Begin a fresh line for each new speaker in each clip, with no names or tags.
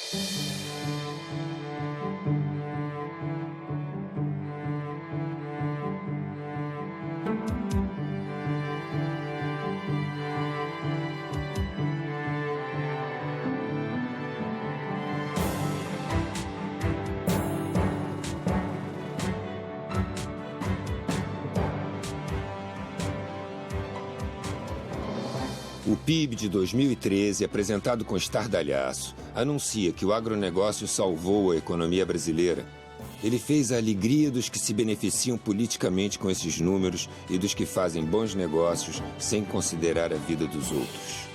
O PIB de 2013, apresentado com estardalhaço, anuncia que o agronegócio salvou a economia brasileira. Ele fez a alegria dos que se beneficiam politicamente com esses números e dos que fazem bons negócios sem considerar a vida dos outros.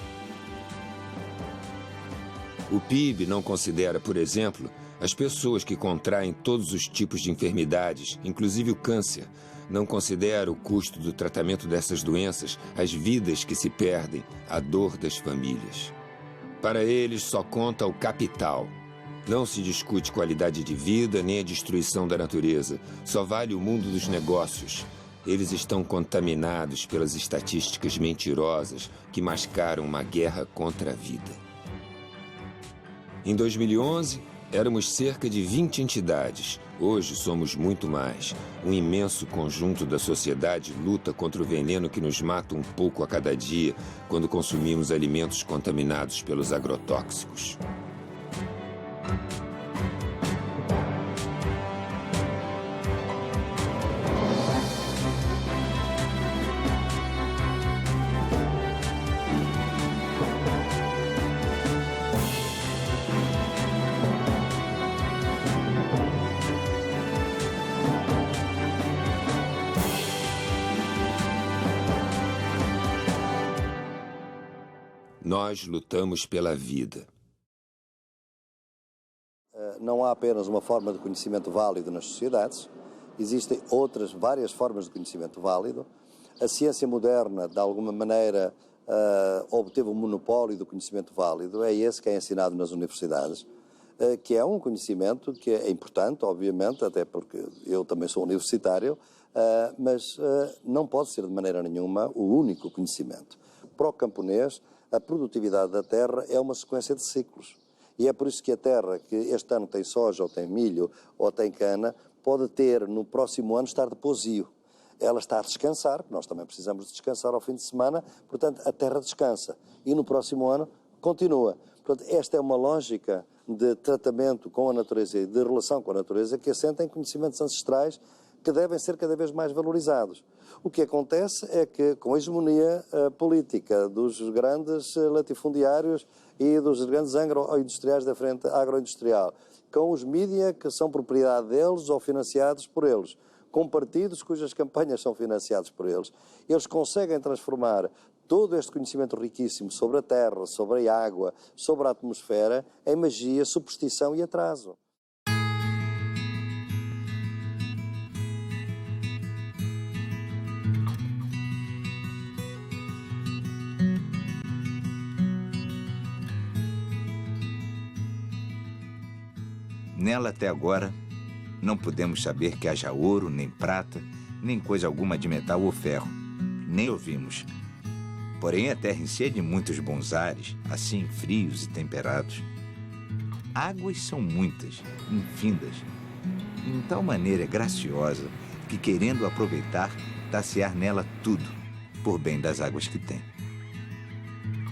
O PIB não considera, por exemplo, as pessoas que contraem todos os tipos de enfermidades, inclusive o câncer. Não considera o custo do tratamento dessas doenças, as vidas que se perdem, a dor das famílias. Para eles só conta o capital. Não se discute qualidade de vida nem a destruição da natureza. Só vale o mundo dos negócios. Eles estão contaminados pelas estatísticas mentirosas que mascaram uma guerra contra a vida. Em 2011, éramos cerca de 20 entidades. Hoje somos muito mais. Um imenso conjunto da sociedade luta contra o veneno que nos mata um pouco a cada dia quando consumimos alimentos contaminados pelos agrotóxicos. Nós lutamos pela vida.
Não há apenas uma forma de conhecimento válido nas sociedades, existem várias formas de conhecimento válido. A ciência moderna, de alguma maneira, obteve um monopólio do conhecimento válido, é esse que é ensinado nas universidades, que é um conhecimento que é importante, obviamente, até porque eu também sou universitário, mas não pode ser de maneira nenhuma o único conhecimento. Para o camponês, a produtividade da terra é uma sequência de ciclos. E é por isso que a terra que este ano tem soja, ou tem milho, ou tem cana, pode ter no próximo ano estar de pousio. Ela está a descansar, porque nós também precisamos de descansar ao fim de semana, portanto a terra descansa. E no próximo ano continua. Portanto, esta é uma lógica de tratamento com a natureza e de relação com a natureza que assenta em conhecimentos ancestrais que devem ser cada vez mais valorizados. O que acontece é que, com a hegemonia política dos grandes latifundiários e dos grandes agroindustriais da frente agroindustrial, com os mídia que são propriedade deles ou financiados por eles, com partidos cujas campanhas são financiados por eles, eles conseguem transformar todo este conhecimento riquíssimo sobre a terra, sobre a água, sobre a atmosfera, em magia, superstição e atraso.
Nela, até agora, não podemos saber que haja ouro, nem prata, nem coisa alguma de metal ou ferro. Nem ouvimos. Porém, a terra enche de muitos bons ares, assim frios e temperados. Águas são muitas, infindas, e em tal maneira graciosa que, querendo aproveitar, tacear nela tudo, por bem das águas que tem.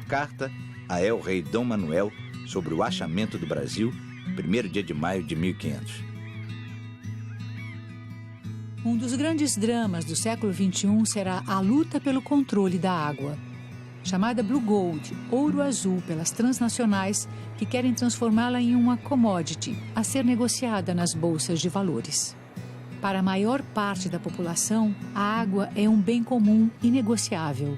Carta a El-Rei Dom Manuel sobre o achamento do Brasil, 1º dia de maio de 1500.
Um dos grandes dramas do século XXI será a luta pelo controle da água. Chamada Blue Gold, ouro azul pelas transnacionais que querem transformá-la em uma commodity a ser negociada nas bolsas de valores. Para a maior parte da população, a água é um bem comum inegociável.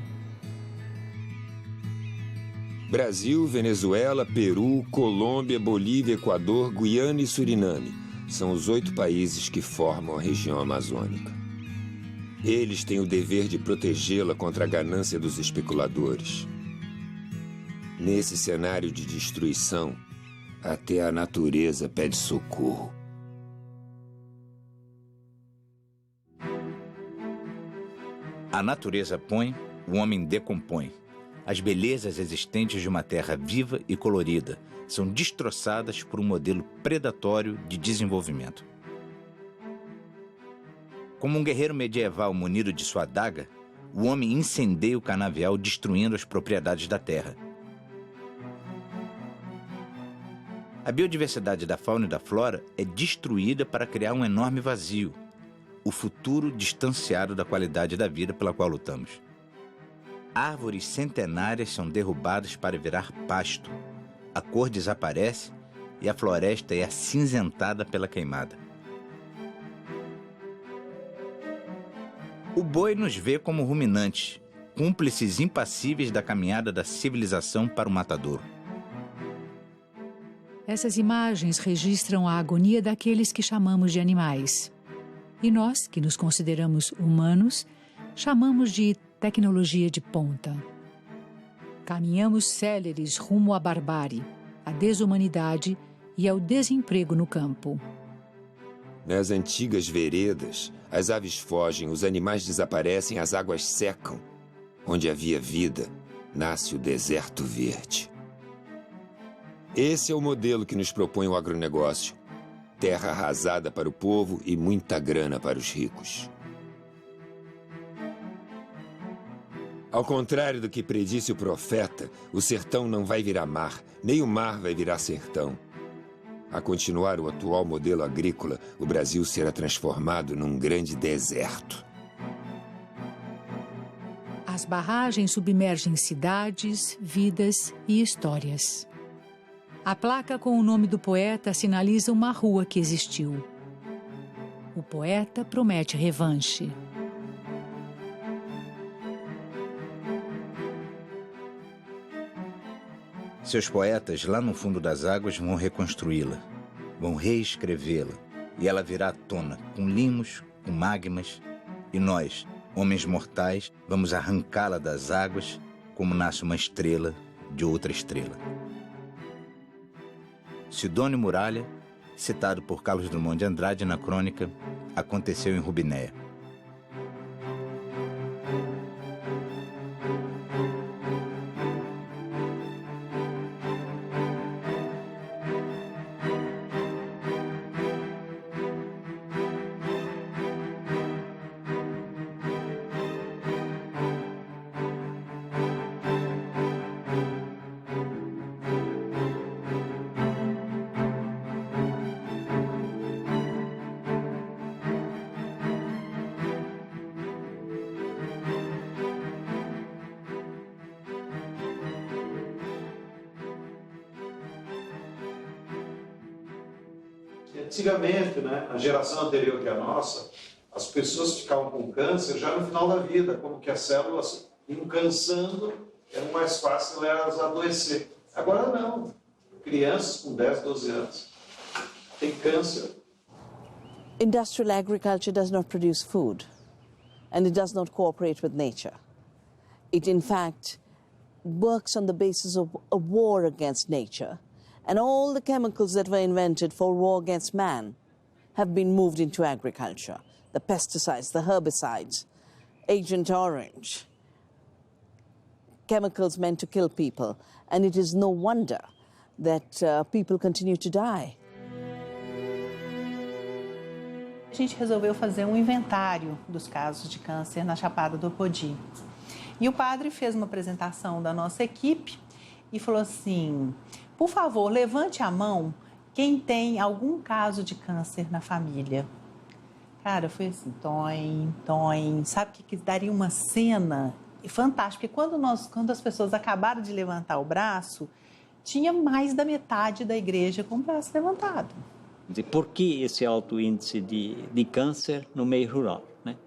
Brasil, Venezuela, Peru, Colômbia, Bolívia, Equador, Guiana e Suriname são os 8 países que formam a região amazônica. Eles têm o dever de protegê-la contra a ganância dos especuladores. Nesse cenário de destruição, até a natureza pede socorro.
A natureza põe, o homem decompõe. As belezas existentes de uma terra viva e colorida são destroçadas por um modelo predatório de desenvolvimento. Como um guerreiro medieval munido de sua adaga, o homem incendeia o canavial destruindo as propriedades da terra. A biodiversidade da fauna e da flora é destruída para criar um enorme vazio, o futuro distanciado da qualidade da vida pela qual lutamos. Árvores centenárias são derrubadas para virar pasto, a cor desaparece e a floresta é acinzentada pela queimada. O boi nos vê como ruminantes, cúmplices impassíveis da caminhada da civilização para o matadouro.
Essas imagens registram a agonia daqueles que chamamos de animais. E nós, que nos consideramos humanos, chamamos de tecnologia de ponta. Caminhamos céleres rumo à barbárie, à desumanidade e ao desemprego no campo.
Nas antigas veredas, as aves fogem, os animais desaparecem, as águas secam. Onde havia vida, nasce o deserto verde. Esse é o modelo que nos propõe o agronegócio. Terra arrasada para o povo e muita grana para os ricos. Ao contrário do que predisse o profeta, o sertão não vai virar mar, nem o mar vai virar sertão. A continuar o atual modelo agrícola, o Brasil será transformado num grande deserto.
As barragens submergem cidades, vidas e histórias. A placa com o nome do poeta sinaliza uma rua que existiu. O poeta promete revanche.
Seus poetas, lá no fundo das águas, vão reconstruí-la, vão reescrevê-la, e ela virá à tona, com limos, com magmas, e nós, homens mortais, vamos arrancá-la das águas, como nasce uma estrela de outra estrela. Sidônio Muralha, citado por Carlos Drummond de Andrade na crônica Aconteceu em Rubinéia.
Antigamente, né, a geração anterior que a nossa, as pessoas ficavam com câncer já no final da vida, como que as células iam cansando, era mais fácil elas adoecer. Agora não. Crianças com 10, 12 anos têm câncer.
Industrial agriculture does not produce food, and it does not cooperate with nature. It, in fact, works on the basis of a war against nature. And all the chemicals that were invented for war against man have been moved into agriculture. The pesticides, the herbicides, Agent Orange, chemicals meant to kill people. And it is no wonder that people continue to die.
A gente resolveu fazer um inventário dos casos de câncer na Chapada do Apodi. E o padre fez uma apresentação da nossa equipe e falou assim: por favor, levante a mão quem tem algum caso de câncer na família. Cara, foi assim, toim. Sabe que daria uma cena fantástica? Porque quando as pessoas acabaram de levantar o braço, tinha mais da metade da igreja com o braço levantado.
Por que esse alto índice de câncer no meio rural? Né?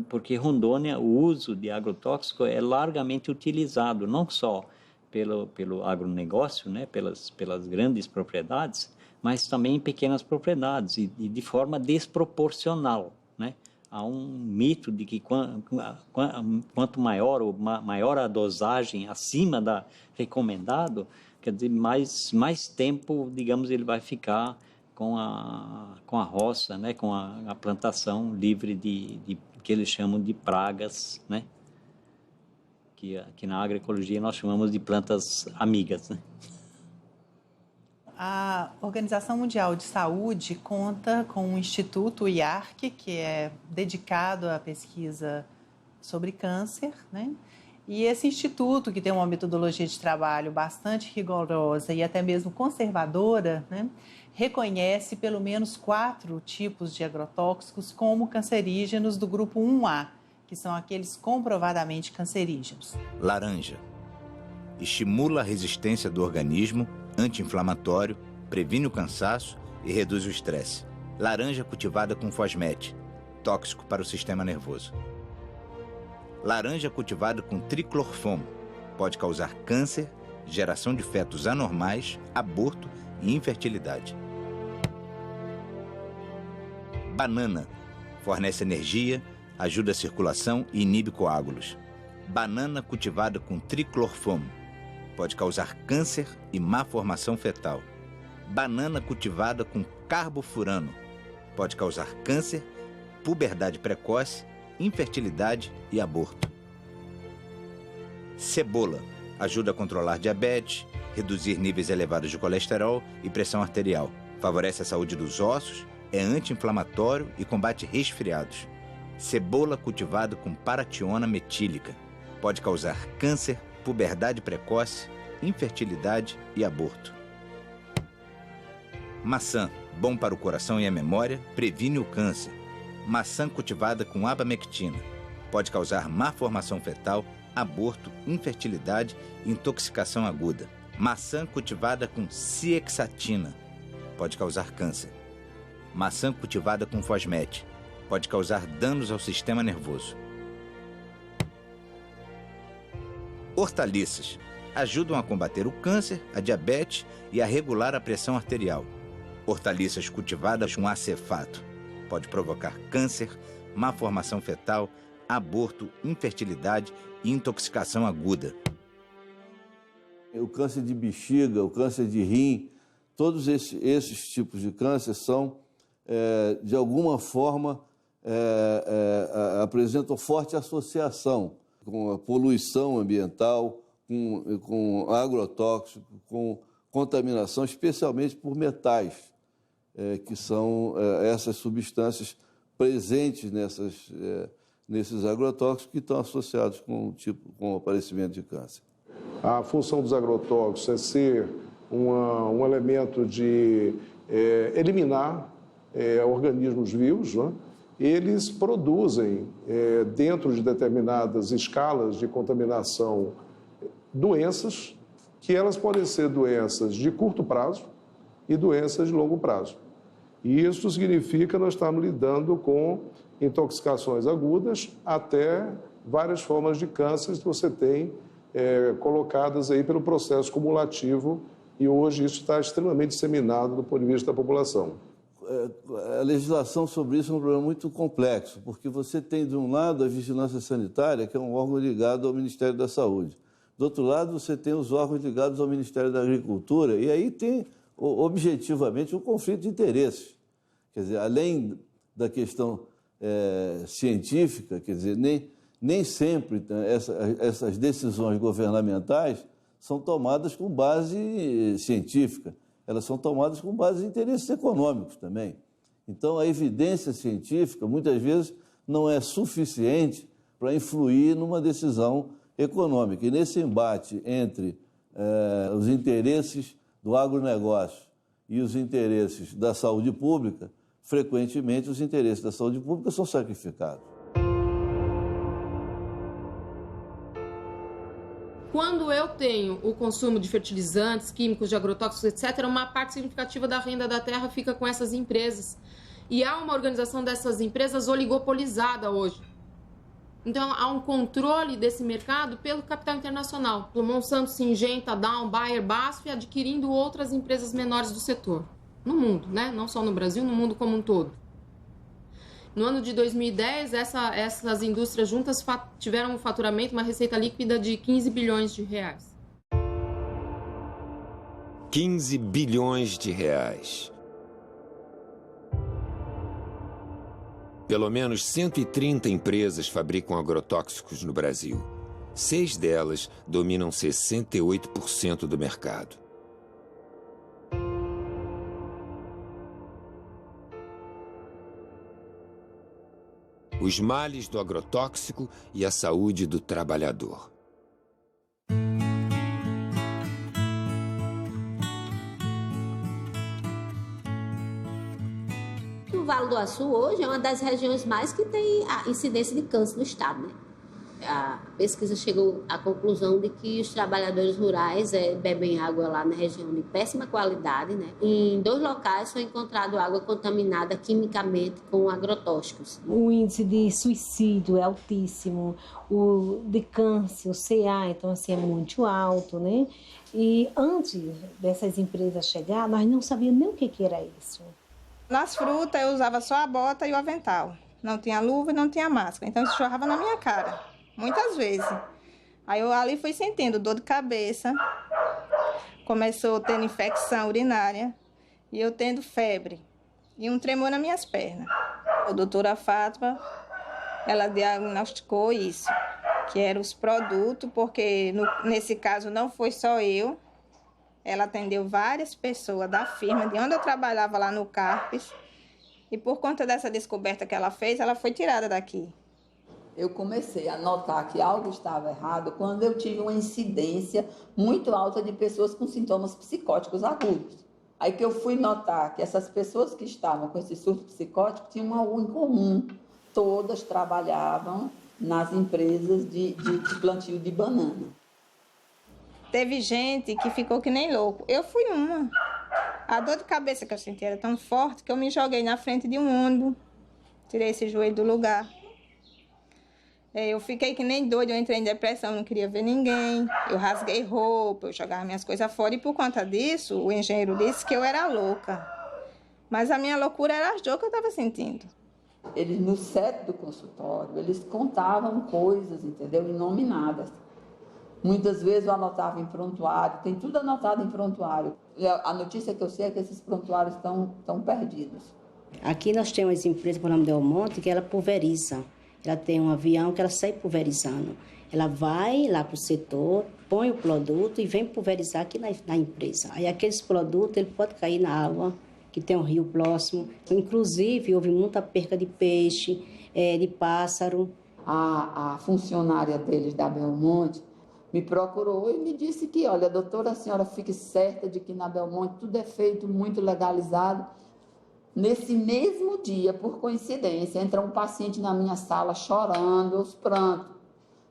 Porque Rondônia, o uso de agrotóxico é largamente utilizado, não só pelo agronegócio, né, pelas grandes propriedades, mas também em pequenas propriedades e de forma desproporcional, né? Há um mito de que quanto maior a dosagem acima da recomendado, quer dizer, mais tempo, digamos, ele vai ficar com a roça, né, com a plantação livre de que eles chamam de pragas, né? que aqui na agroecologia nós chamamos de plantas amigas, né?
A Organização Mundial de Saúde conta com um instituto, o IARC, que é dedicado à pesquisa sobre câncer, né? E esse instituto, que tem uma metodologia de trabalho bastante rigorosa e até mesmo conservadora, né, reconhece pelo menos 4 tipos de agrotóxicos como cancerígenos do grupo 1A, que são aqueles comprovadamente cancerígenos.
Laranja. Estimula a resistência do organismo, anti-inflamatório, previne o cansaço e reduz o estresse. Laranja cultivada com fosmete, tóxico para o sistema nervoso. Laranja cultivada com triclorfomo, pode causar câncer, geração de fetos anormais, aborto e infertilidade. Banana. Fornece energia, ajuda a circulação e inibe coágulos. Banana cultivada com triclorfomo. Pode causar câncer e má formação fetal. Banana cultivada com carbofurano. Pode causar câncer, puberdade precoce, infertilidade e aborto. Cebola. Ajuda a controlar diabetes, reduzir níveis elevados de colesterol e pressão arterial. Favorece a saúde dos ossos, é anti-inflamatório e combate resfriados. Cebola cultivada com parationa metílica. Pode causar câncer, puberdade precoce, infertilidade e aborto. Maçã. Bom para o coração e a memória, previne o câncer. Maçã cultivada com abamectina. Pode causar má formação fetal, aborto, infertilidade e intoxicação aguda. Maçã cultivada com ciexatina. Pode causar câncer. Maçã cultivada com fosmete. Pode causar danos ao sistema nervoso. Hortaliças. Ajudam a combater o câncer, a diabetes e a regular a pressão arterial. Hortaliças cultivadas com acefato. Pode provocar câncer, má formação fetal, aborto, infertilidade e intoxicação aguda.
O câncer de bexiga, o câncer de rim, todos esses tipos de câncer são, de alguma forma, apresentam forte associação com a poluição ambiental, com agrotóxico, com contaminação, especialmente por metais, que são essas substâncias presentes nesses agrotóxicos que estão associados com o aparecimento de câncer.
A função dos agrotóxicos é ser um elemento de eliminar organismos vivos, né? Eles produzem, dentro de determinadas escalas de contaminação, doenças, que elas podem ser doenças de curto prazo e doenças de longo prazo. E isso significa que nós estamos lidando com intoxicações agudas até várias formas de câncer que você tem colocadas aí pelo processo cumulativo, e hoje isso está extremamente disseminado do ponto de vista da população.
A legislação sobre isso é um problema muito complexo, porque você tem, de um lado, a vigilância sanitária, que é um órgão ligado ao Ministério da Saúde. Do outro lado, você tem os órgãos ligados ao Ministério da Agricultura, e aí tem, objetivamente, um conflito de interesses. Quer dizer, além da questão científica, quer dizer, nem sempre essas decisões governamentais são tomadas com base científica, elas são tomadas com base em interesses econômicos também. Então, a evidência científica, muitas vezes, não é suficiente para influir numa decisão econômica. E nesse embate entre os interesses do agronegócio e os interesses da saúde pública, frequentemente os interesses da saúde pública são sacrificados.
Quando eu tenho o consumo de fertilizantes, químicos, de agrotóxicos, etc., uma parte significativa da renda da terra fica com essas empresas. E há uma organização dessas empresas oligopolizada hoje. Então, há um controle desse mercado pelo capital internacional, pelo Monsanto, Syngenta, Dow, Bayer, BASF, adquirindo outras empresas menores do setor. No mundo, né? Não só no Brasil, no mundo como um todo. No ano de 2010, essas indústrias juntas tiveram um faturamento, uma receita líquida de 15 bilhões de reais.
15 bilhões de reais. Pelo menos 130 empresas fabricam agrotóxicos no Brasil. 6 delas dominam 68% do mercado. Os males do agrotóxico e a saúde do trabalhador.
O Vale do Açu hoje é uma das regiões mais que tem a incidência de câncer no estado, né? A pesquisa chegou à conclusão de que os trabalhadores rurais bebem água lá na região de péssima qualidade, né? Em 2 locais foi encontrado água contaminada quimicamente com agrotóxicos.
O índice de suicídio é altíssimo, o de câncer, o CA, então assim, é muito alto, né? E antes dessas empresas chegar, nós não sabíamos nem o que era isso.
Nas frutas eu usava só a bota e o avental. Não tinha luva e não tinha máscara, então isso jorrava na minha cara. Muitas vezes. Aí eu ali fui sentindo dor de cabeça, começou tendo infecção urinária e eu tendo febre e um tremor nas minhas pernas. A doutora Fátima, ela diagnosticou isso, que eram os produtos, porque nesse caso não foi só eu, ela atendeu várias pessoas da firma de onde eu trabalhava lá no Carpes e por conta dessa descoberta que ela fez, ela foi tirada daqui.
Eu comecei a notar que algo estava errado quando eu tive uma incidência muito alta de pessoas com sintomas psicóticos agudos. Aí que eu fui notar que essas pessoas que estavam com esse surto psicótico tinham algo em comum. Todas trabalhavam nas empresas de plantio de banana.
Teve gente que ficou que nem louco. Eu fui uma. A dor de cabeça que eu senti era tão forte que eu me joguei na frente de um ônibus. Tirei esse joelho do lugar. Eu fiquei que nem doida, eu entrei em depressão, não queria ver ninguém. Eu rasguei roupa, eu jogava minhas coisas fora. E por conta disso, o engenheiro disse que eu era louca. Mas a minha loucura era as dores que eu estava sentindo.
Eles, no set do consultório, eles contavam coisas, entendeu? Inominadas. Muitas vezes eu anotava em prontuário, tem tudo anotado em prontuário. A notícia que eu sei é que esses prontuários estão perdidos.
Aqui nós temos uma empresa, por nome de Almonte, que ela pulveriza. Ela tem um avião que ela sai pulverizando. Ela vai lá para o setor, põe o produto e vem pulverizar aqui na empresa. Aí aqueles produtos, ele pode cair na água, que tem um rio próximo. Inclusive, houve muita perca de peixe, de pássaro.
A funcionária deles da Belmonte me procurou e me disse que, olha, doutora, a senhora fique certa de que na Belmonte tudo é feito muito legalizado. Nesse mesmo dia, por coincidência, entra um paciente na minha sala chorando, aos prantos,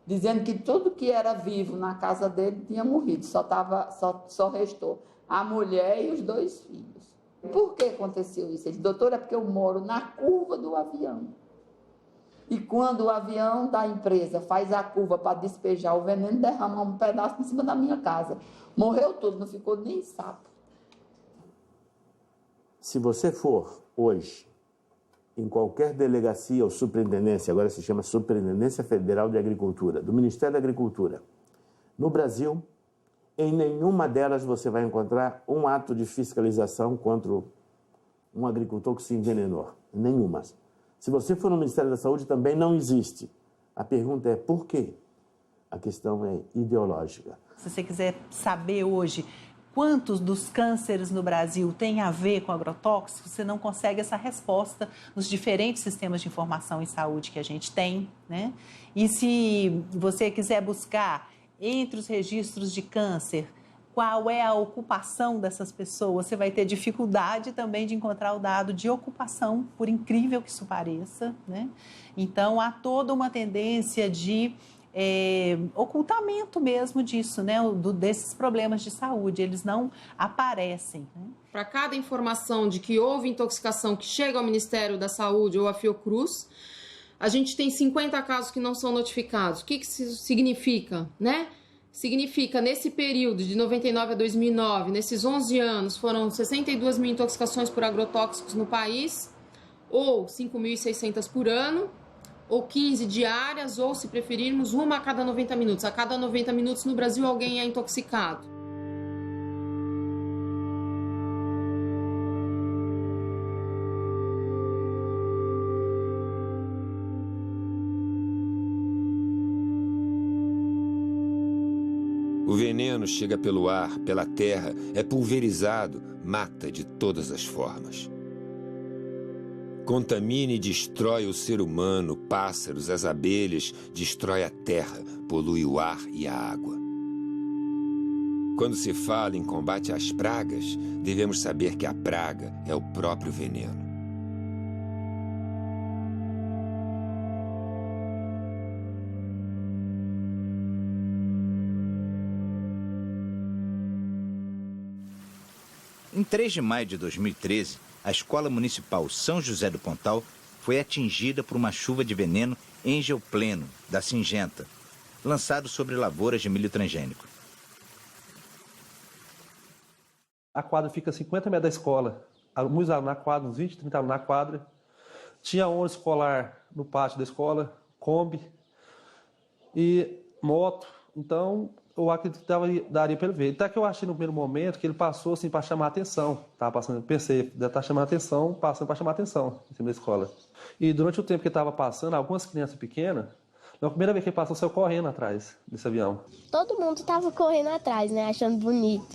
dizendo que tudo que era vivo na casa dele tinha morrido, só restou a mulher e os 2 filhos. Por que aconteceu isso? Ele disse, doutora, é porque eu moro na curva do avião. E quando o avião da empresa faz a curva para despejar o veneno, derrama um pedaço em cima da minha casa. Morreu tudo, não ficou nem sapo.
Se você for hoje em qualquer delegacia ou superintendência, agora se chama Superintendência Federal de Agricultura, do Ministério da Agricultura, no Brasil, em nenhuma delas você vai encontrar um ato de fiscalização contra um agricultor que se envenenou. Nenhuma. Se você for no Ministério da Saúde, também não existe. A pergunta é por quê? A questão é ideológica.
Se você quiser saber hoje quantos dos cânceres no Brasil têm a ver com agrotóxicos, você não consegue essa resposta nos diferentes sistemas de informação em saúde que a gente tem, né? E se você quiser buscar entre os registros de câncer qual é a ocupação dessas pessoas, você vai ter dificuldade também de encontrar o dado de ocupação, por incrível que isso pareça, né? Então, há toda uma tendência de ocultamento mesmo disso, né? Desses problemas de saúde, eles não aparecem, né?
Para cada informação de que houve intoxicação que chega ao Ministério da Saúde ou à Fiocruz, a gente tem 50 casos que não são notificados. O que isso significa, né? Significa, nesse período de 99 a 2009, nesses 11 anos, foram 62 mil intoxicações por agrotóxicos no país, ou 5.600 por ano, ou 15 diárias, ou, se preferirmos, uma a cada 90 minutos. A cada 90 minutos no Brasil alguém é intoxicado.
O veneno chega pelo ar, pela terra, é pulverizado, mata de todas as formas. Contamina e destrói o ser humano, pássaros, as abelhas, destrói a terra, polui o ar e a água. Quando se fala em combate às pragas, devemos saber que a praga é o próprio veneno.
Em 3 de maio de 2013, a Escola Municipal São José do Pontal foi atingida por uma chuva de veneno engeopleno, da Singenta, lançado sobre lavouras de milho transgênico.
A quadra fica a 50 metros da escola. Muitos alunos na quadra, uns 20, 30 alunos na quadra. Tinha ônibus escolar no pátio da escola, Kombi e moto. Então, eu acredito que daria para ele ver. Até que eu achei no primeiro momento que ele passou assim para chamar a atenção. Pensei, deve estar chamando a atenção, passando para chamar a atenção em cima da escola. E durante o tempo que ele estava passando, algumas crianças pequenas, na primeira vez que ele passou, saiu correndo atrás desse avião.
Todo mundo estava correndo atrás, né? Achando bonito.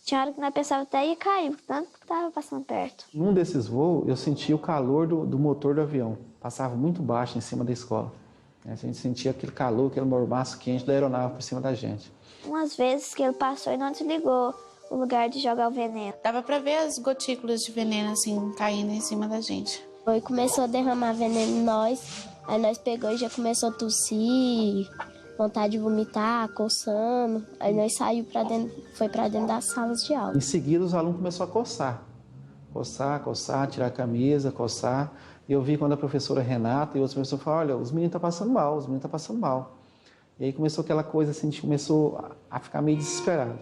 Tinha hora que nós pensávamos até ia cair, tanto que estava passando perto.
Num desses voos, eu senti o calor do motor do avião. Passava muito baixo em cima da escola. A gente sentia aquele calor, aquele mormaço quente da aeronave por cima da gente.
Umas vezes que ele passou e não desligou o lugar de jogar o veneno.
Dava pra ver as gotículas de veneno assim caindo em cima da gente.
Foi, começou a derramar veneno em nós, aí nós pegou e já começou a tossir, vontade de vomitar, coçando. Aí nós saímos foi pra dentro das salas de aula.
Em seguida os alunos começaram a coçar. Coçar, tirar a camisa, coçar. E eu vi quando a professora Renata e outros professores falaram, olha, os meninos estão passando mal, E aí começou aquela coisa assim, a gente começou a ficar meio desesperado.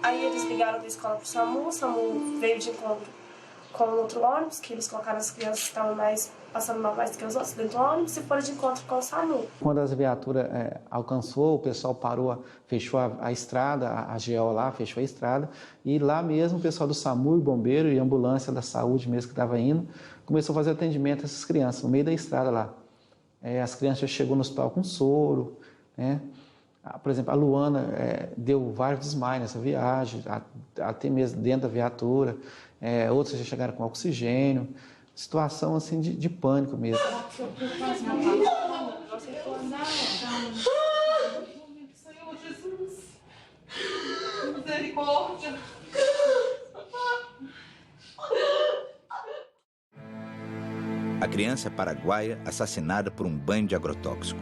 Aí eles ligaram da escola pro SAMU, o SAMU veio de encontro com outro ônibus, que eles colocaram as crianças que estavam passando mal mais do que os outros dentro do ônibus e foram de encontro com o SAMU.
Quando as viaturas alcançou, o pessoal parou, fechou a estrada, a GO lá fechou a estrada, e lá mesmo o pessoal do SAMU, bombeiro e ambulância da saúde mesmo que estava indo, começou a fazer atendimento a essas crianças, no meio da estrada lá. As crianças já chegou no hospital com soro, né? Por exemplo, a Luana deu vários desmaios nessa viagem, até mesmo dentro da viatura. Outros já chegaram com oxigênio. Situação assim de pânico mesmo.
Senhor Jesus, misericórdia.
A criança paraguaia assassinada por um banho de agrotóxico.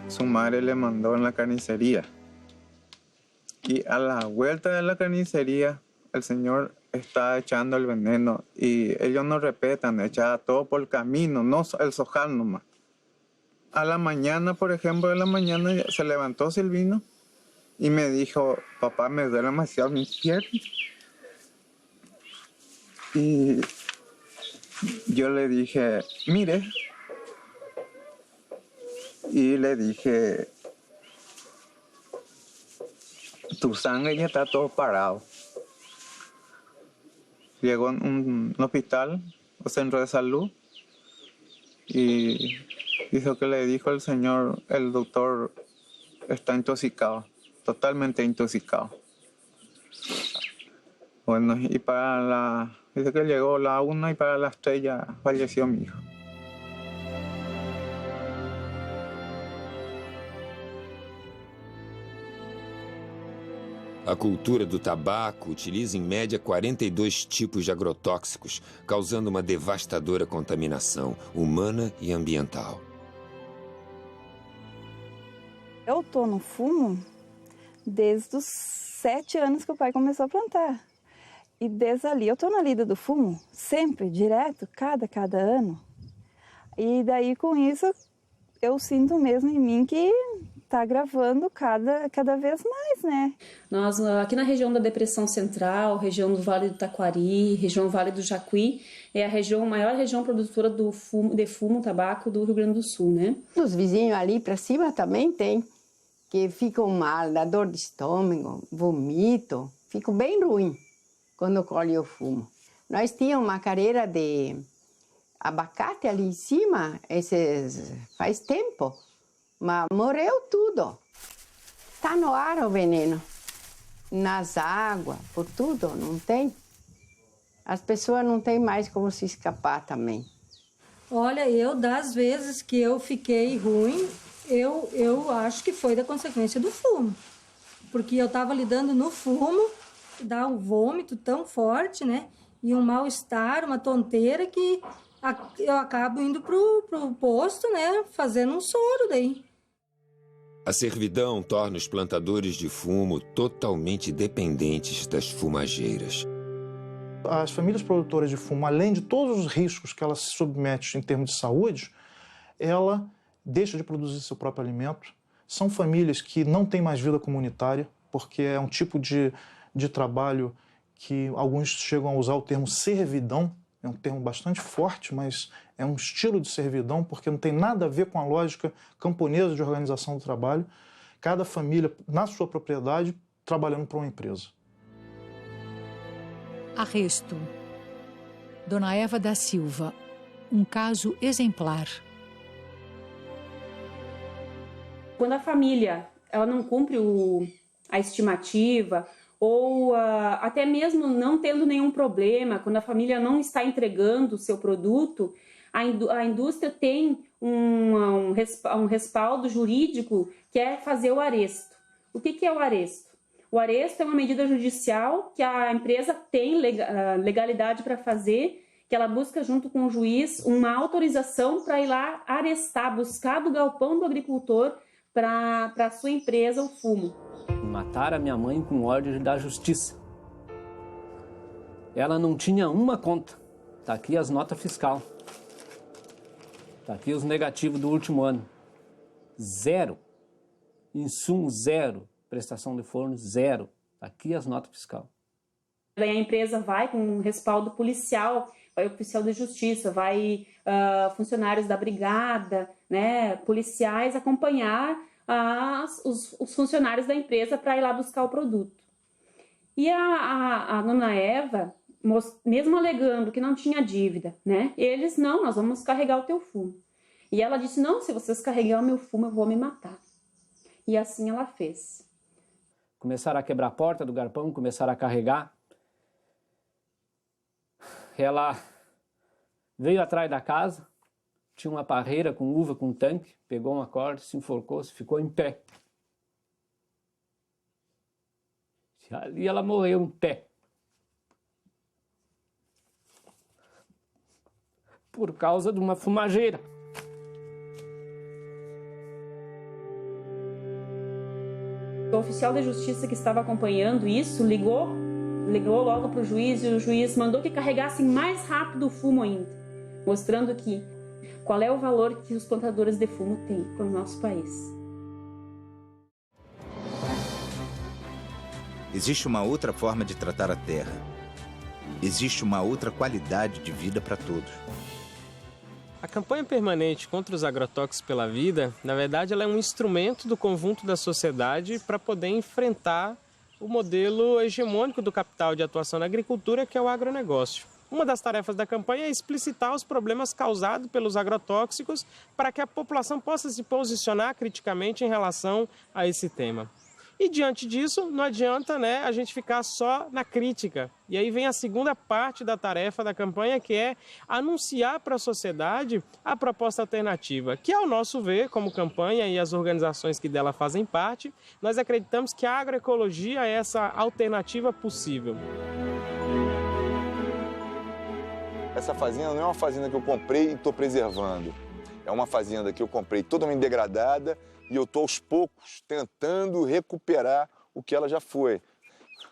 Su madre le mandó en la carnicería y a la vuelta de la carnicería el señor está echando el veneno y ellos no respetan, echaba todo por el camino, no el sojal nomás. A la mañana, por ejemplo, se levantó Silvino y me dijo, papá, me duele demasiado mis piernas. Y yo le dije, mire, y le dije, tu sangre ya está todo parado. Llegó en un hospital, o centro de salud, y dijo que le dijo el señor, el doctor está intoxicado, totalmente intoxicado. Bueno, y dice que llegó la 1 y para las 3 ya falleció mi hijo.
A cultura do tabaco utiliza em média 42 tipos de agrotóxicos, causando uma devastadora contaminação humana e ambiental.
Eu estou no fumo desde os 7 anos que o pai começou a plantar. E desde ali eu estou na lida do fumo, sempre, direto, cada ano. E daí com isso eu sinto mesmo em mim que está agravando cada vez mais, né?
Nós, aqui na região da Depressão Central, região do Vale do Taquari, região do Vale do Jacuí, é a maior região produtora de fumo, tabaco do Rio Grande do Sul, né?
Os vizinhos ali para cima também tem.
que ficam mal, dá dor de estômago, vomito, fico bem ruim quando colho o fumo. Nós tínhamos uma careira de abacate ali em cima, faz tempo, mas morreu tudo. Está no ar o veneno, nas águas, por tudo, não tem. As pessoas não têm mais como se escapar também.
Olha, das vezes que eu fiquei ruim, eu acho que foi da consequência do fumo. Porque eu estava lidando no fumo, dá um vômito tão forte, né? E um mal-estar, uma tonteira que eu acabo indo pro posto, né? Fazendo um soro daí.
A servidão torna os plantadores de fumo totalmente dependentes das fumageiras.
As famílias produtoras de fumo, além de todos os riscos que ela se submete em termos de saúde, ela deixa de produzir seu próprio alimento. São famílias que não têm mais vida comunitária, porque é um tipo de trabalho que alguns chegam a usar o termo servidão. É um termo bastante forte, mas é um estilo de servidão, porque não tem nada a ver com a lógica camponesa de organização do trabalho. Cada família, na sua propriedade, trabalhando para uma empresa.
Arresto. Dona Eva da Silva, um caso exemplar.
Quando a família ela não cumpre a estimativa, ou até mesmo não tendo nenhum problema, quando a família não está entregando o seu produto, a indústria tem um respaldo jurídico que é fazer o aresto. O que é o aresto? O aresto é uma medida judicial que a empresa tem legalidade para fazer, que ela busca junto com o juiz uma autorização para ir lá arestar, buscar do galpão do agricultor para a sua empresa o fumo.
Mataram a minha mãe com ordem da justiça. Ela não tinha uma conta. Está aqui as notas fiscal. Está aqui os negativos do último ano. 0. Insumo 0. Prestação de forno 0. Está aqui as notas fiscal.
Daí a empresa vai com um respaldo policial, vai oficial de justiça, vai funcionários da brigada, né, policiais acompanhar os funcionários da empresa para ir lá buscar o produto. E a dona Eva, mesmo alegando que não tinha dívida, né, eles, não, nós vamos carregar o teu fumo. E ela disse, não, se vocês carregarem o meu fumo, eu vou me matar. E assim ela fez.
Começaram a quebrar a porta do galpão, começaram a carregar. Ela veio atrás da casa, tinha uma parreira com uva, com tanque, pegou uma corda, se enforcou, se ficou em pé. E ali ela morreu em pé. Por causa de uma fumageira.
O oficial de justiça que estava acompanhando isso ligou logo para o juiz, e o juiz mandou que carregassem mais rápido o fumo ainda, mostrando que qual é o valor que os plantadores de fumo têm para o nosso país.
Existe uma outra forma de tratar a terra. Existe uma outra qualidade de vida para todos.
A campanha permanente contra os agrotóxicos pela vida, na verdade, ela é um instrumento do conjunto da sociedade para poder enfrentar o modelo hegemônico do capital de atuação na agricultura, que é o agronegócio. Uma das tarefas da campanha é explicitar os problemas causados pelos agrotóxicos para que a população possa se posicionar criticamente em relação a esse tema. E diante disso, não adianta, né, a gente ficar só na crítica. E aí vem a segunda parte da tarefa da campanha, que é anunciar para a sociedade a proposta alternativa, que, ao nosso ver, como campanha e as organizações que dela fazem parte, nós acreditamos que a agroecologia é essa alternativa possível.
Essa fazenda não é uma fazenda que eu comprei e estou preservando. É uma fazenda que eu comprei totalmente degradada e eu estou aos poucos tentando recuperar o que ela já foi.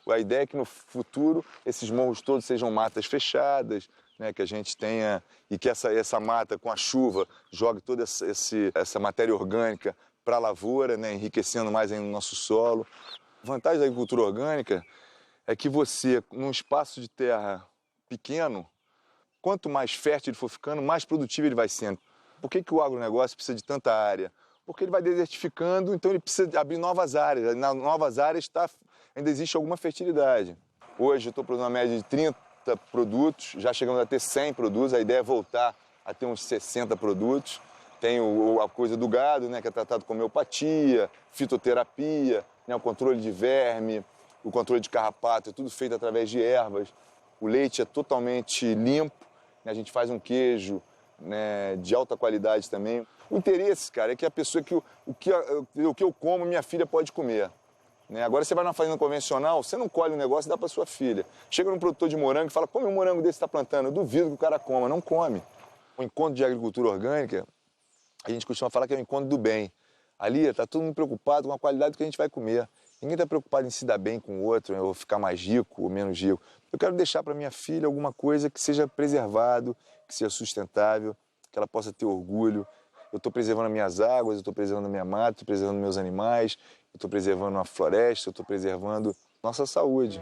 A ideia é que no futuro esses morros todos sejam matas fechadas, né, que a gente tenha, e que essa mata com a chuva jogue toda essa matéria orgânica para a lavoura, né, enriquecendo mais ainda o nosso solo. A vantagem da agricultura orgânica é que você, num espaço de terra pequeno, quanto mais fértil ele for ficando, mais produtivo ele vai sendo. Por que o agronegócio precisa de tanta área? porque ele vai desertificando, então ele precisa abrir novas áreas. Nas novas áreas ainda existe alguma fertilidade. Hoje eu estou produzindo uma média de 30 produtos, já chegamos a ter 100 produtos, a ideia é voltar a ter uns 60 produtos. Tem a coisa do gado, né, que é tratado com homeopatia, fitoterapia, né, o controle de verme, o controle de carrapato, é tudo feito através de ervas. O leite é totalmente limpo, né, a gente faz um queijo, né, de alta qualidade também. O interesse, cara, é que a pessoa o que eu como, minha filha pode comer. Né? Agora você vai numa fazenda convencional, você não colhe um negócio e dá para sua filha. Chega num produtor de morango e fala, come um morango desse que está plantando. Eu duvido que o cara coma, não come. O encontro de agricultura orgânica, a gente costuma falar que é o encontro do bem. Ali está todo mundo preocupado com a qualidade do que a gente vai comer. Ninguém está preocupado em se dar bem com o outro, ou ficar mais rico ou menos rico. Eu quero deixar para minha filha alguma coisa que seja preservado, que seja sustentável, que ela possa ter orgulho. Eu estou preservando as minhas águas, eu estou preservando a minha mata, estou preservando meus animais, eu estou preservando a floresta, eu estou preservando nossa saúde.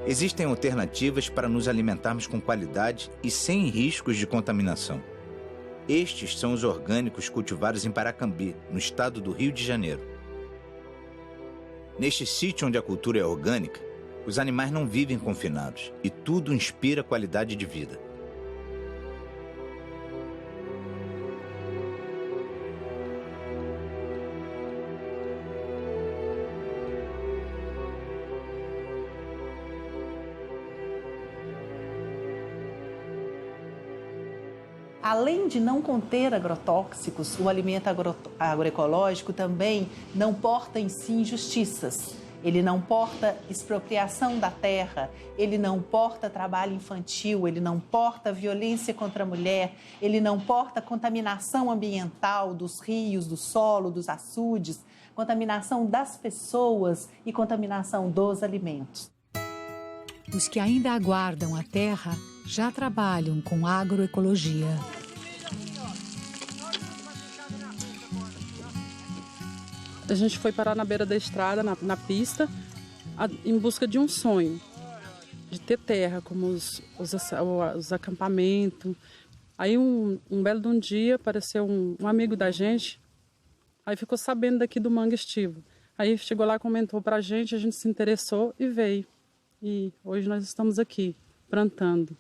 Existem alternativas para nos alimentarmos com qualidade e sem riscos de contaminação. Estes são os orgânicos cultivados em Paracambi, no estado do Rio de Janeiro. Neste sítio onde a cultura é orgânica, os animais não vivem confinados e tudo inspira qualidade de vida.
Além de não conter agrotóxicos, o alimento agroecológico também não porta em si injustiças. Ele não porta expropriação da terra, ele não porta trabalho infantil, ele não porta violência contra a mulher, ele não porta contaminação ambiental dos rios, do solo, dos açudes, contaminação das pessoas e contaminação dos alimentos.
Os que ainda aguardam a terra já trabalham com agroecologia.
A gente foi parar na beira da estrada, na pista, em busca de um sonho, de ter terra, como os acampamentos. Aí um belo de um dia apareceu um amigo da gente, aí ficou sabendo daqui do Manga Estivo. Aí chegou lá, comentou pra gente, a gente se interessou e veio. E hoje nós estamos aqui, plantando.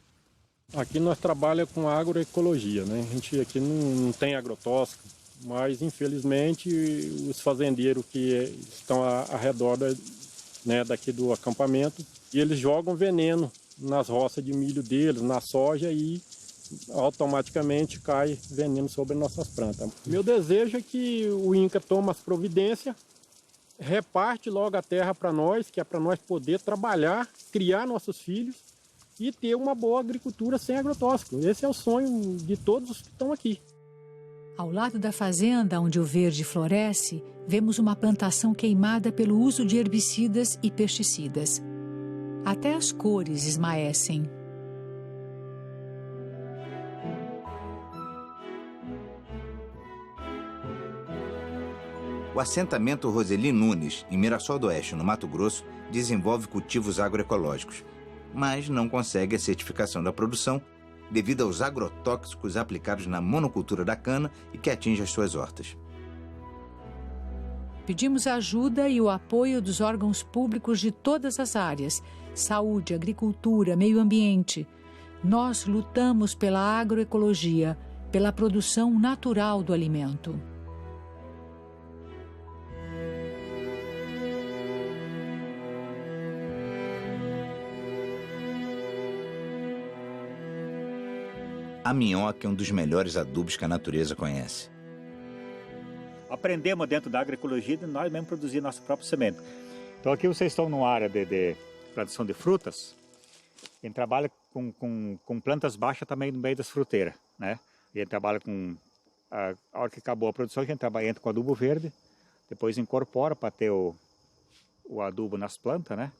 Aqui nós trabalhamos com agroecologia, né? A gente aqui não tem agrotóxico, mas infelizmente os fazendeiros que estão ao redor daqui do acampamento, eles jogam veneno nas roças de milho deles, na soja, e automaticamente cai veneno sobre nossas plantas. Meu desejo é que o INCRA tome as providências, reparte logo a terra para nós, que é para nós poder trabalhar, criar nossos filhos e ter uma boa agricultura sem agrotóxico. Esse é o sonho de todos os que estão aqui.
Ao lado da fazenda onde o verde floresce, vemos uma plantação queimada pelo uso de herbicidas e pesticidas. Até as cores esmaecem.
O assentamento Roseli Nunes, em Mirassol do Oeste, no Mato Grosso, desenvolve cultivos agroecológicos, mas não consegue a certificação da produção devido aos agrotóxicos aplicados na monocultura da cana e que atinge as suas hortas.
Pedimos a ajuda e o apoio dos órgãos públicos de todas as áreas: saúde, agricultura, meio ambiente. Nós lutamos pela agroecologia, pela produção natural do alimento.
A minhoca é um dos melhores adubos que a natureza conhece.
Aprendemos dentro da agroecologia de nós mesmos produzir nossa própria semente. Então aqui vocês estão numa área de produção de frutas. A gente trabalha com plantas baixas também no meio das fruteiras, né? A gente trabalha com... A hora que acabou a produção, a gente entra com adubo verde, depois incorpora para ter o adubo nas plantas, né?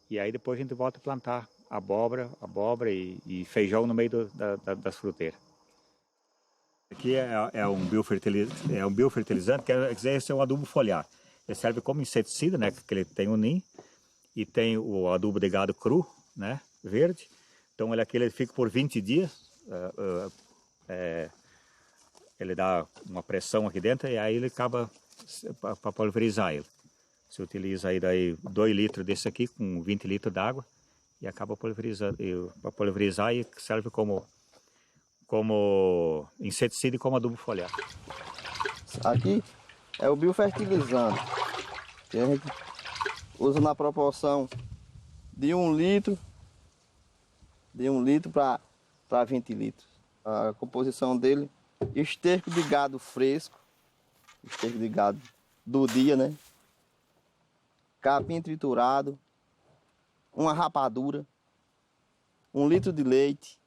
E aí depois a gente volta a plantar abóbora e feijão no meio das fruteiras. Aqui é um biofertilizante, que é um adubo foliar. Ele serve como inseticida, né? Que ele tem o NIM e tem o adubo de gado cru, né? Verde. Então ele fica por 20 dias Ele dá uma pressão aqui dentro e aí ele acaba para pulverizar ele. Você utiliza aí daí 2 litros desse aqui com 20 litros d'água e acaba pulverizando. Para pulverizar e serve como inseticida e como adubo foliar.
Aqui é o biofertilizante, que a gente usa na proporção de 1 litro, para 20 litros. A composição dele, esterco de gado fresco, esterco de gado do dia, né? Capim triturado, uma rapadura, 1 litro de leite.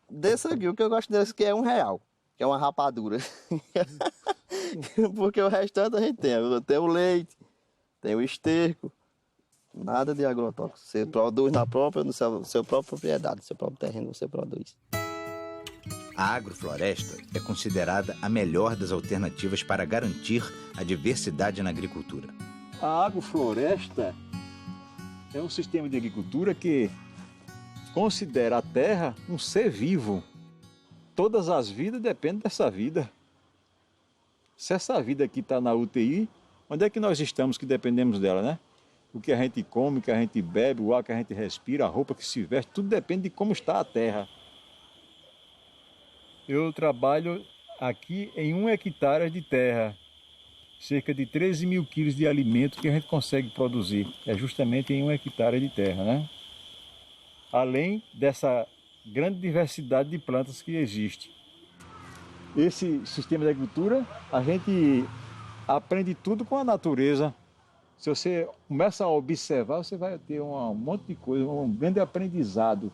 Desse aqui, o que eu gosto desse aqui é R$1, que é uma rapadura. Porque o restante a gente tem o leite, tem o esterco, nada de agrotóxico. Você produz no seu próprio propriedade, no seu próprio terreno você produz.
A agrofloresta é considerada a melhor das alternativas para garantir a diversidade na agricultura.
A agrofloresta é um sistema de agricultura que considera a terra um ser vivo. Todas as vidas dependem dessa vida. Se essa vida aqui está na UTI, onde é que nós estamos que dependemos dela, né? O que a gente come, o que a gente bebe, o ar que a gente respira, a roupa que se veste, tudo depende de como está a terra. Eu trabalho aqui em 1 hectare de terra, cerca de 13 mil quilos de alimento que a gente consegue produzir. É justamente em 1 hectare de terra, né? Além dessa grande diversidade de plantas que existe. Esse sistema de agricultura, a gente aprende tudo com a natureza. Se você começa a observar, você vai ter um monte de coisa, um grande aprendizado.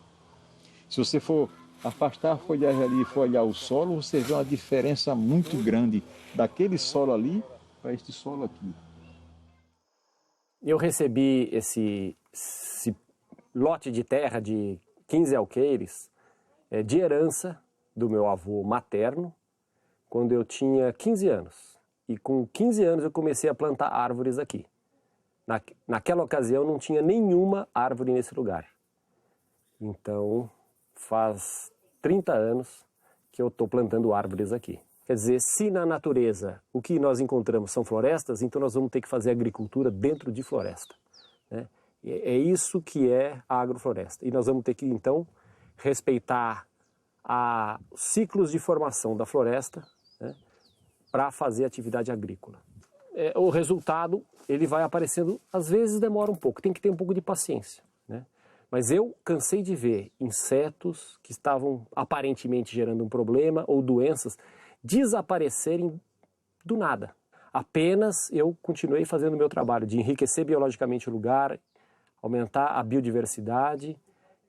Se você for afastar a folhagem ali e for olhar o solo, você vê uma diferença muito grande daquele solo ali para este solo aqui.
Eu recebi esse lote de terra de 15 alqueires de herança do meu avô materno, quando eu tinha 15 anos. E com 15 anos eu comecei a plantar árvores aqui. Naquela ocasião não tinha nenhuma árvore nesse lugar. Então faz 30 anos que eu estou plantando árvores aqui. Quer dizer, se na natureza o que nós encontramos são florestas, então nós vamos ter que fazer agricultura dentro de floresta, né? É isso que é a agrofloresta. E nós vamos ter que, então, respeitar os ciclos de formação da floresta, né, para fazer atividade agrícola. O resultado, ele vai aparecendo, às vezes demora um pouco, tem que ter um pouco de paciência, né? Mas eu cansei de ver insetos que estavam aparentemente gerando um problema ou doenças desaparecerem do nada. Apenas eu continuei fazendo o meu trabalho de enriquecer biologicamente o lugar, aumentar a biodiversidade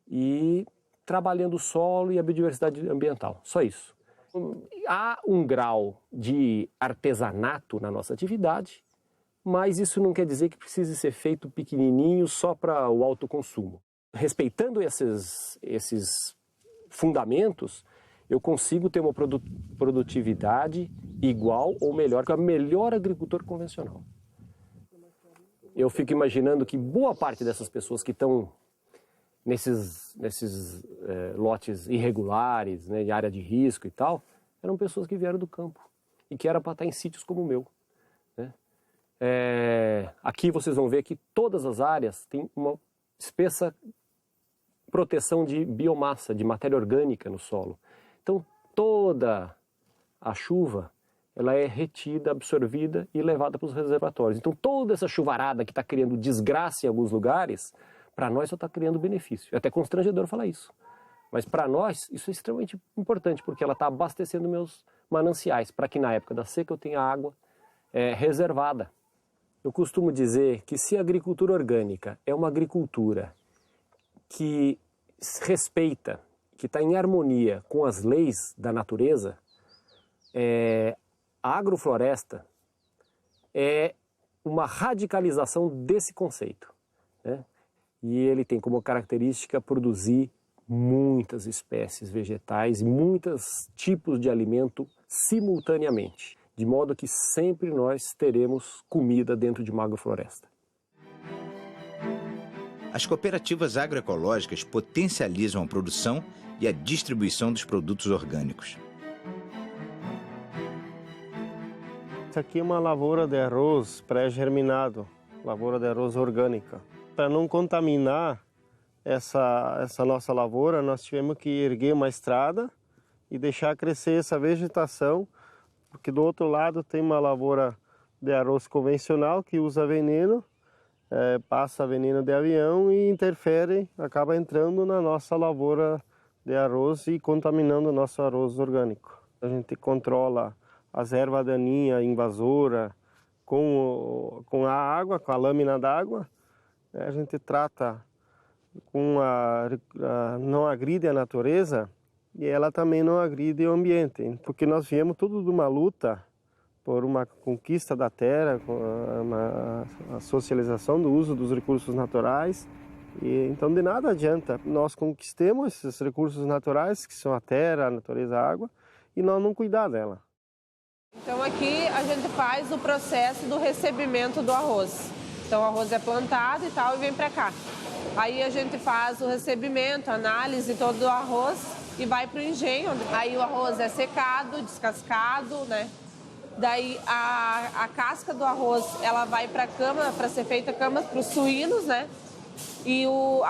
e trabalhando o solo e a biodiversidade ambiental. Só isso. Há um grau de artesanato na nossa atividade, mas isso não quer dizer que precise ser feito pequenininho só para o autoconsumo. Respeitando esses fundamentos, eu consigo ter uma produtividade igual ou melhor que o melhor agricultor convencional. Eu fico imaginando que boa parte dessas pessoas que estão nesses lotes irregulares, né, de área de risco e tal, eram pessoas que vieram do campo e que era para estar em sítios como o meu, né? Aqui vocês vão ver que todas as áreas têm uma espessa proteção de biomassa, de matéria orgânica no solo. Então toda a chuva ela é retida, absorvida e levada para os reservatórios. Então toda essa chuvarada que está criando desgraça em alguns lugares, para nós só está criando benefício. É até constrangedor falar isso. Mas para nós isso é extremamente importante, porque ela está abastecendo meus mananciais, para que na época da seca eu tenha água reservada. Eu costumo dizer que se a agricultura orgânica é uma agricultura que respeita, que está em harmonia com as leis da natureza, a agrofloresta é uma radicalização desse conceito, né? E ele tem como característica produzir muitas espécies vegetais, muitos tipos de alimento simultaneamente, de modo que sempre nós teremos comida dentro de uma agrofloresta.
As cooperativas agroecológicas potencializam a produção e a distribuição dos produtos orgânicos.
Esta aqui é uma lavoura de arroz pré-germinado, lavoura de arroz orgânica. Para não contaminar essa nossa lavoura, nós tivemos que erguer uma estrada e deixar crescer essa vegetação, porque do outro lado tem uma lavoura de arroz convencional que usa veneno, passa veneno de avião e interfere, acaba entrando na nossa lavoura de arroz e contaminando o nosso arroz orgânico. A gente controla as ervas daninhas invasoras com a água, com a lâmina d'água. A gente trata não agride a natureza e ela também não agride o ambiente, porque nós viemos tudo de uma luta por uma conquista da terra, a socialização do uso dos recursos naturais. E, então, de nada adianta nós conquistemos esses recursos naturais, que são a terra, a natureza, a água, e nós não cuidar dela.
Então, aqui a gente faz o processo do recebimento do arroz. Então, o arroz é plantado e tal e vem para cá. Aí a gente faz o recebimento, análise todo do arroz e vai para o engenho. Aí o arroz é secado, descascado, né? Daí a casca do arroz, ela vai para a cama, para ser feita cama para os suínos, né? E o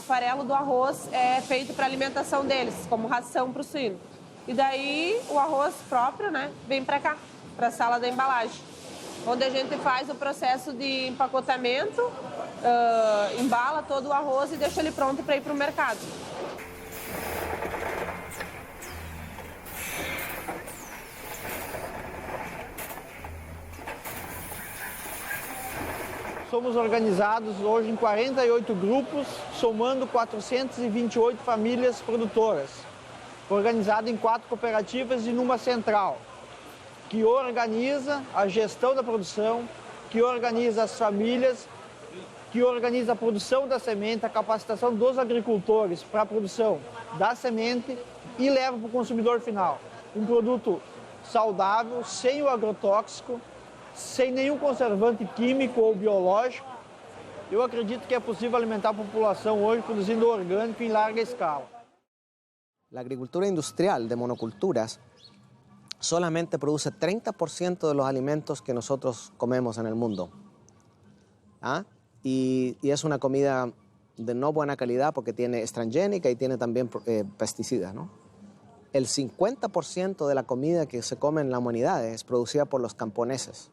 farelo do arroz é feito para alimentação deles, como ração para o suíno. E daí o arroz próprio, né, vem para cá, para a sala da embalagem, onde a gente faz o processo de empacotamento, embala todo o arroz e deixa ele pronto para ir para o mercado.
Somos organizados hoje em 48 grupos, somando 428 famílias produtoras, organizado em 4 cooperativas e numa central, que organiza a gestão da produção, que organiza as famílias, que organiza a produção da semente, a capacitação dos agricultores para a produção da semente e leva para o consumidor final um produto saudável, sem o agrotóxico, sem nenhum conservante químico ou biológico. Eu acredito que é possível alimentar a população hoje produzindo orgânico em larga escala.
La agricultura industrial de monoculturas solamente produce 30% de los alimentos que nosotros comemos en el mundo. ¿Ah? Y es una comida de no buena calidad porque tiene transgénica y tiene también pesticidas, ¿no? El 50% de la comida que se come en la humanidad es producida por los camponeses,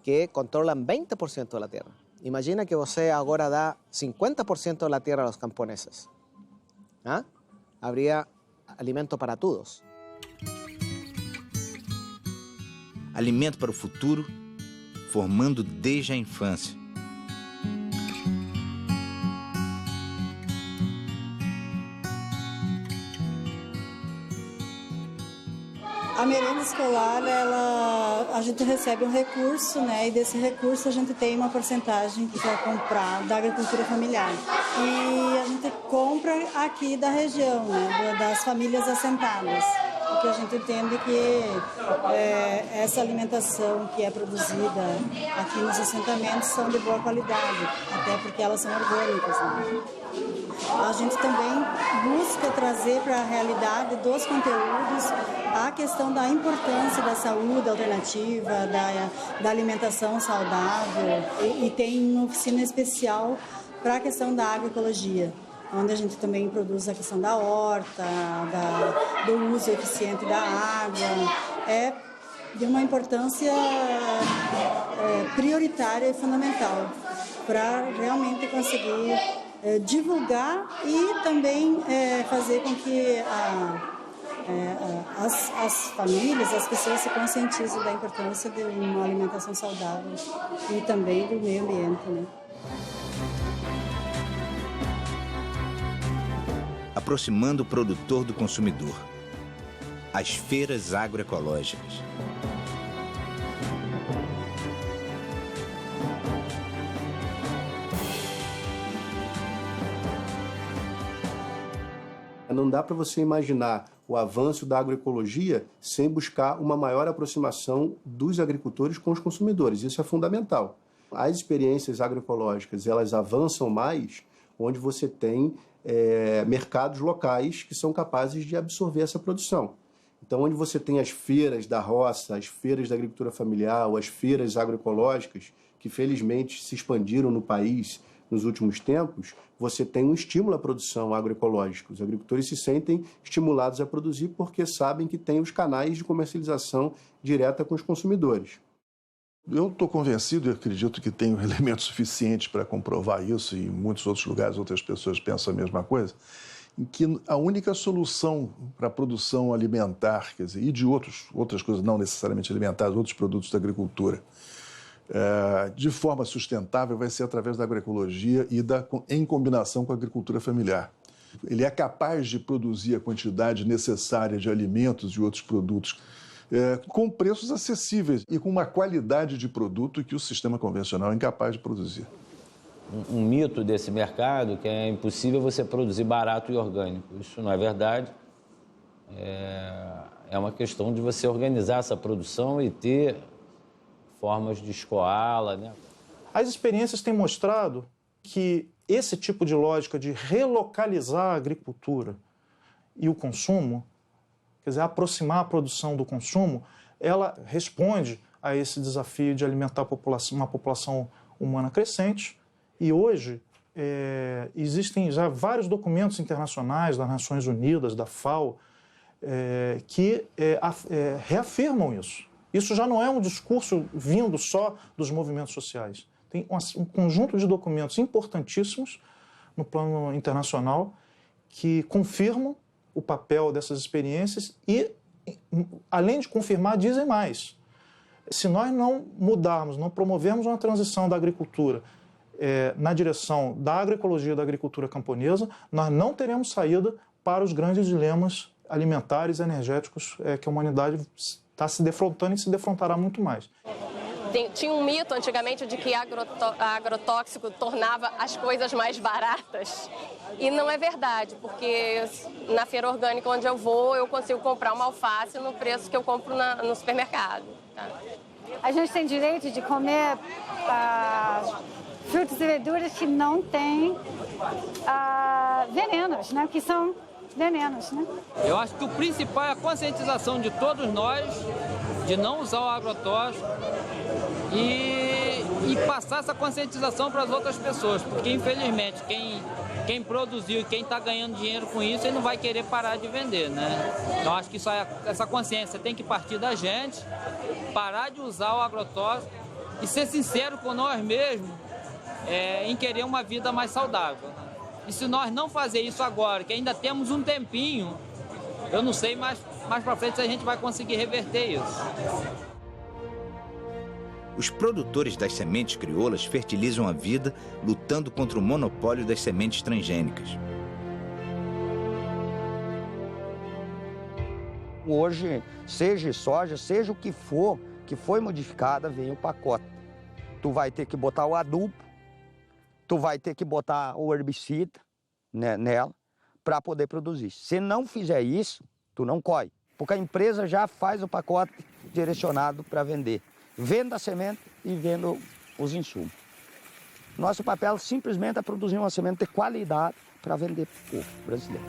que controlan 20% de la tierra. Imagina que você agora dá 50% de la tierra a los camponeses. ¿Ah? Habría alimento para todos.
Alimento para o futuro, formando desde a infância.
A merenda escolar, a gente recebe um recurso, né? E desse recurso a gente tem uma porcentagem que vai comprar da agricultura familiar. E a gente compra aqui da região, né? Das famílias assentadas. Porque a gente entende que essa alimentação que é produzida aqui nos assentamentos são de boa qualidade, até porque elas são orgânicas, né? A gente também busca trazer para a realidade dos conteúdos a questão da importância da saúde alternativa, da alimentação saudável, e tem uma oficina especial para a questão da agroecologia, onde a gente também produz a questão da horta, do uso eficiente da água. É de uma importância prioritária e fundamental para realmente conseguir divulgar e também fazer com que as famílias, as pessoas se conscientizem da importância de uma alimentação saudável e também do meio ambiente, né?
Aproximando o produtor do consumidor. As feiras agroecológicas.
Não dá para você imaginar o avanço da agroecologia sem buscar uma maior aproximação dos agricultores com os consumidores. Isso é fundamental. As experiências agroecológicas, elas avançam mais onde você tem mercados locais que são capazes de absorver essa produção. Então, onde você tem as feiras da roça, as feiras da agricultura familiar, ou as feiras agroecológicas, que felizmente se expandiram no país nos últimos tempos, você tem um estímulo à produção agroecológica. Os agricultores se sentem estimulados a produzir porque sabem que tem os canais de comercialização direta com os consumidores.
Eu estou convencido e acredito que tenho elementos suficientes para comprovar isso, e em muitos outros lugares outras pessoas pensam a mesma coisa, em que a única solução para a produção alimentar, quer dizer, e de outras coisas não necessariamente alimentares, outros produtos da agricultura, de forma sustentável, vai ser através da agroecologia e em combinação com a agricultura familiar. Ele é capaz de produzir a quantidade necessária de alimentos e outros produtos com preços acessíveis e com uma qualidade de produto que o sistema convencional é incapaz de produzir.
Um mito desse mercado que é impossível você produzir barato e orgânico. Isso não é verdade. É uma questão de você organizar essa produção e ter formas de escoá-la, né?
As experiências têm mostrado que esse tipo de lógica de relocalizar a agricultura e o consumo, quer dizer, aproximar a produção do consumo, ela responde a esse desafio de alimentar uma população humana crescente. E hoje existem já vários documentos internacionais das Nações Unidas, da FAO, que reafirmam isso. Isso já não é um discurso vindo só dos movimentos sociais. Tem um conjunto de documentos importantíssimos no plano internacional que confirmam o papel dessas experiências e, além de confirmar, dizem mais. Se nós não mudarmos, não promovermos uma transição da agricultura na direção da agroecologia da agricultura camponesa, nós não teremos saída para os grandes dilemas alimentares e energéticos que a humanidade está se defrontando e se defrontará muito mais.
Tinha um mito antigamente de que agrotóxico tornava as coisas mais baratas. E não é verdade, porque na feira orgânica onde eu vou, eu consigo comprar uma alface no preço que eu compro no supermercado. Tá?
A gente tem direito de comer frutas e verduras que não têm venenos, né? Que são venenos, né?
Eu acho que o principal é a conscientização de todos nós de não usar o agrotóxico e passar essa conscientização para as outras pessoas, porque infelizmente quem produziu e quem está ganhando dinheiro com isso, ele não vai querer parar de vender, né? Então acho que essa consciência tem que partir da gente, parar de usar o agrotóxico e ser sincero com nós mesmos em querer uma vida mais saudável. E se nós não fazer isso agora, que ainda temos um tempinho, eu não sei mais para frente se a gente vai conseguir reverter isso.
Os produtores das sementes crioulas fertilizam a vida lutando contra o monopólio das sementes transgênicas.
Hoje, seja soja, seja o que for, que foi modificada, vem o pacote. Tu vai ter que botar o adubo, tu vai ter que botar o herbicida nela para poder produzir. Se não fizer isso, tu não colhe, porque a empresa já faz o pacote direcionado para vender. Venda a semente e vendo os insumos. Nosso papel simplesmente é produzir uma semente de qualidade para vender para o povo brasileiro.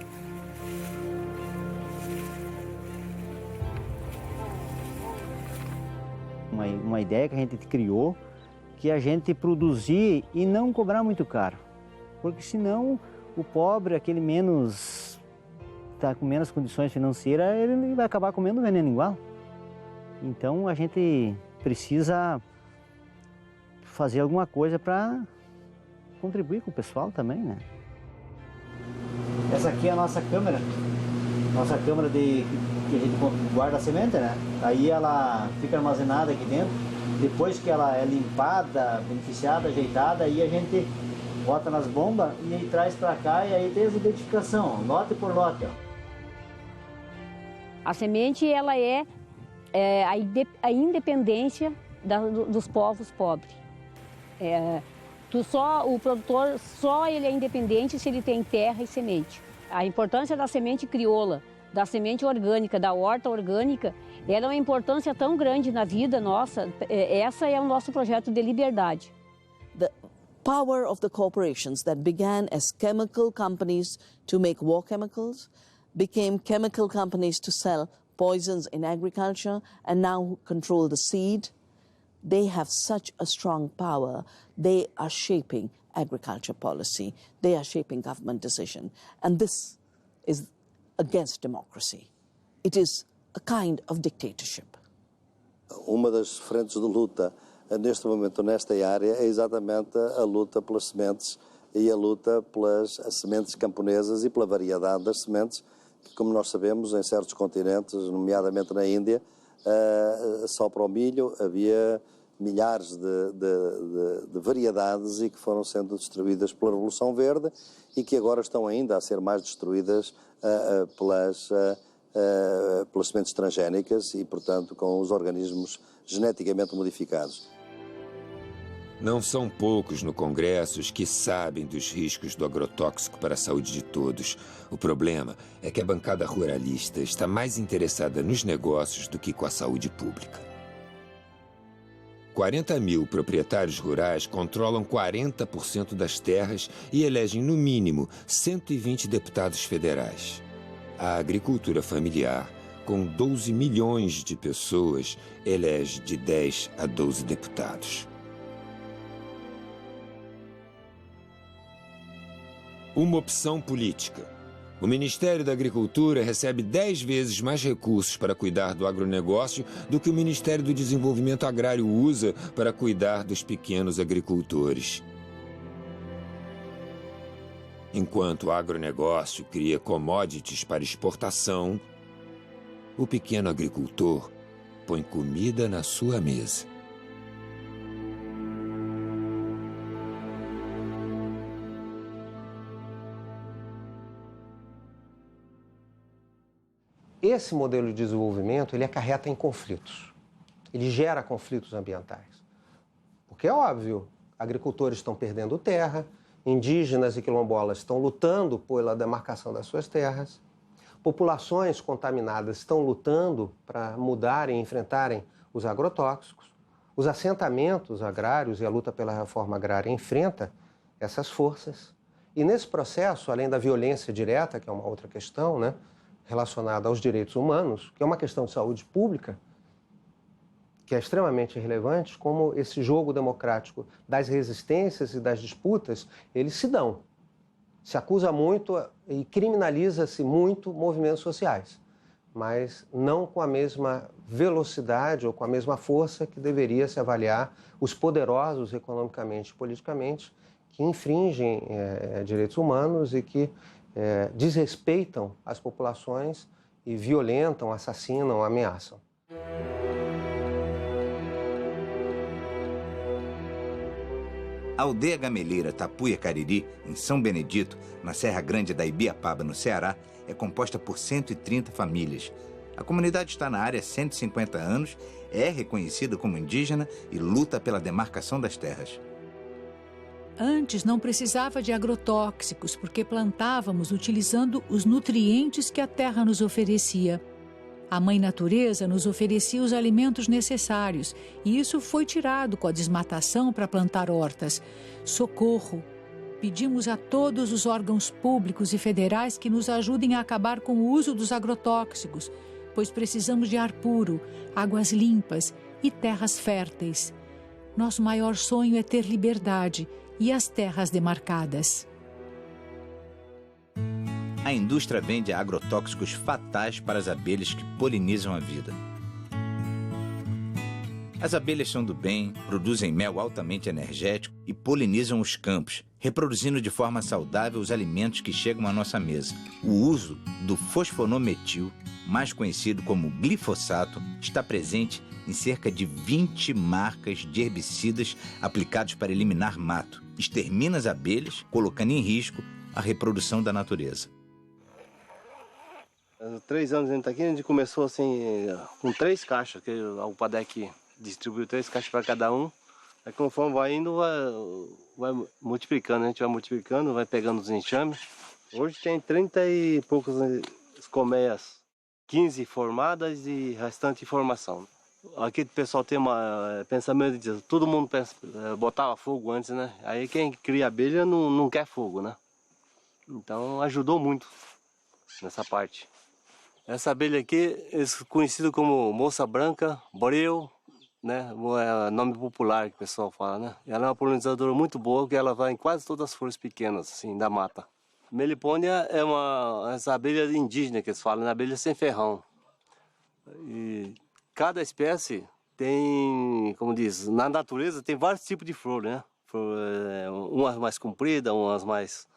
Uma ideia que a gente criou, que a gente produzir e não cobrar muito caro. Porque senão o pobre, aquele está com menos condições financeiras, ele vai acabar comendo veneno igual. Então a gente precisa fazer alguma coisa para contribuir com o pessoal também, né? Essa aqui é a nossa câmera que a gente guarda a semente, né? Aí ela fica armazenada aqui dentro. Depois que ela é limpada, beneficiada, ajeitada, aí a gente bota nas bombas e aí traz para cá e aí tem essa identificação, ó, lote por lote. Ó.
A semente, ela é a independência dos povos pobres. O produtor ele é independente se ele tem terra e semente. A importância da semente crioula, da semente orgânica, da horta orgânica, ela é uma importância tão grande na vida nossa. Essa é o nosso projeto de liberdade.
The power of the corporations that began as chemical companies to make war chemicals became chemical companies to sell poisons in agriculture and now control the seed. They have such a strong power. They are shaping agriculture policy. They are shaping government decision. And this is against democracy. It is a kind of dictatorship.
Uma das frentes de luta neste momento nesta área é exatamente a luta pelas sementes e a luta pelas sementes camponesas e pela variedade das sementes, que, como nós sabemos, em certos continentes, nomeadamente na Índia, só para o milho havia milhares de variedades e que foram sendo destruídas pela Revolução Verde e que agora estão ainda a ser mais destruídas pelas sementes transgénicas e, portanto, com os organismos geneticamente modificados.
Não são poucos no Congresso os que sabem dos riscos do agrotóxico para a saúde de todos. O problema é que a bancada ruralista está mais interessada nos negócios do que com a saúde pública. 40 mil proprietários rurais controlam 40% das terras e elegem, no mínimo, 120 deputados federais. A agricultura familiar, com 12 milhões de pessoas, elege de 10 a 12 deputados. Uma opção política. O Ministério da Agricultura recebe 10 vezes mais recursos para cuidar do agronegócio do que o Ministério do Desenvolvimento Agrário usa para cuidar dos pequenos agricultores. Enquanto o agronegócio cria commodities para exportação, o pequeno agricultor põe comida na sua mesa.
Esse modelo de desenvolvimento, ele acarreta em conflitos. Ele gera conflitos ambientais. Porque é óbvio, agricultores estão perdendo terra, indígenas e quilombolas estão lutando pela demarcação das suas terras, populações contaminadas estão lutando para mudarem e enfrentarem os agrotóxicos, os assentamentos agrários e a luta pela reforma agrária enfrenta essas forças. E nesse processo, além da violência direta, que é uma outra questão, né, relacionada aos direitos humanos, que é uma questão de saúde pública, que é extremamente relevante, como esse jogo democrático das resistências e das disputas, eles se dão. Se acusa muito e criminaliza-se muito movimentos sociais, mas não com a mesma velocidade ou com a mesma força que deveria se avaliar os poderosos economicamente e politicamente que infringem direitos humanos e que desrespeitam as populações e violentam, assassinam, ameaçam.
A aldeia gameleira Tapuia Cariri, em São Benedito, na Serra Grande da Ibiapaba, no Ceará, é composta por 130 famílias. A comunidade está na área há 150 anos, é reconhecida como indígena e luta pela demarcação das terras.
Antes não precisava de agrotóxicos, porque plantávamos utilizando os nutrientes que a terra nos oferecia. A Mãe Natureza nos oferecia os alimentos necessários e isso foi tirado com a desmatação para plantar hortas. Socorro! Pedimos a todos os órgãos públicos e federais que nos ajudem a acabar com o uso dos agrotóxicos, pois precisamos de ar puro, águas limpas e terras férteis. Nosso maior sonho é ter liberdade e as terras demarcadas.
A indústria vende agrotóxicos fatais para as abelhas que polinizam a vida. As abelhas são do bem, produzem mel altamente energético e polinizam os campos, reproduzindo de forma saudável os alimentos que chegam à nossa mesa. O uso do fosfonometil, mais conhecido como glifosato, está presente em cerca de 20 marcas de herbicidas aplicados para eliminar mato. Extermina as abelhas, colocando em risco a reprodução da natureza.
Há 3 anos a gente está aqui, a gente começou assim com 3 caixas, que o Padec distribuiu 3 caixas para cada um. Aí conforme vai indo, vai multiplicando, a gente vai multiplicando, vai pegando os enxames. Hoje tem 30 e poucas colmeias, 15 formadas e restante em formação. Aqui o pessoal tem pensamento de todo mundo botava fogo antes, né? Aí quem cria abelha não quer fogo, né? Então ajudou muito nessa parte.
Essa abelha aqui é conhecida como moça branca, breu, né? É nome popular que o pessoal fala, né? Ela é uma polinizadora muito boa, porque ela vai em quase todas as flores pequenas, assim, da mata. Melipônia é essa abelha indígena que eles falam, abelha sem ferrão. E cada espécie tem, como diz, na natureza tem vários tipos de flor, né? Umas mais compridas, umas mais...